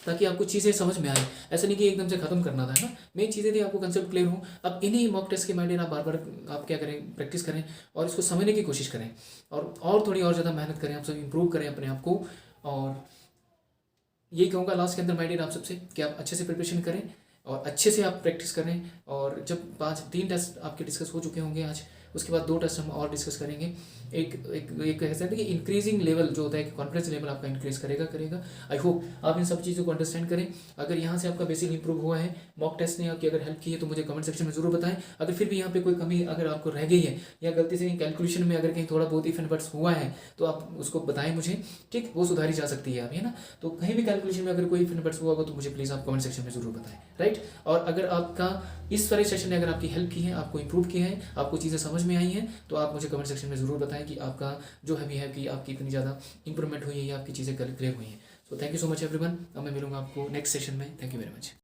ताकि आपको चीज़ें समझ में आए। ऐसा नहीं कि एकदम से खत्म करना था, है ना, मेन चीज़ें थी आपको कंसेप्ट क्लियर हो। अब इन्हीं मॉक टेस्ट के माय डियर आप बार बार आप क्या करें, प्रैक्टिस करें और इसको समझने की कोशिश करें, और थोड़ी और ज़्यादा मेहनत करें, आप सब इंप्रूव करें अपने आप को। और यही कहूँगा लास्ट के अंदर माय डियर आप सबसे कि आप अच्छे से प्रिपरेशन करें और अच्छे से आप प्रैक्टिस करें। और जब 3 टेस्ट आपके डिस्कस हो चुके होंगे आज, उसके बाद 2 टेस्ट हम और डिस्कस करेंगे। एक ऐसा है कि इंक्रीजिंग लेवल जो होता है कि कॉन्फिडेंस लेवल आपका इंक्रीज करेगा। आई होप आप इन सब चीज़ों को अंडरस्टैंड करें। अगर यहाँ से आपका बेसिक इंप्रूव हुआ है, मॉक टेस्ट ने आपकी अगर हेल्प की है तो मुझे कमेंट सेक्शन में जरूर बताएं। अगर फिर भी यहाँ पे कोई कमी अगर आपको रह गई है या गलती से कैलकुलेशन में अगर कहीं थोड़ा बहुत इफ एंड बट्स हुआ है तो आप उसको बताएं मुझे, ठीक, वो सुधारी जा सकती है, आप है ना। तो कहीं भी कैलकुलेशन में अगर कोई इफ एंड बट्स हुआ होगा तो मुझे प्लीज़ आप कमेंट सेक्शन में जरूर बताएं, राइट। और अगर आपका इस वाले सेशन ने अगर आपकी हेल्प की है, आपको इंप्रूव किया है, आपको चीज़ें समझ में आई हैं, तो आप मुझे कमेंट सेक्शन में ज़रूर बताएं कि आपका जो है कि आपकी इतनी ज़्यादा इंप्रूवमेंट हुई है या आपकी चीज़ें क्लियर हुई हैं। So thank you so much everyone. अब मैं मिलूंगा आपको नेक्स्ट सेशन में। Thank you very much.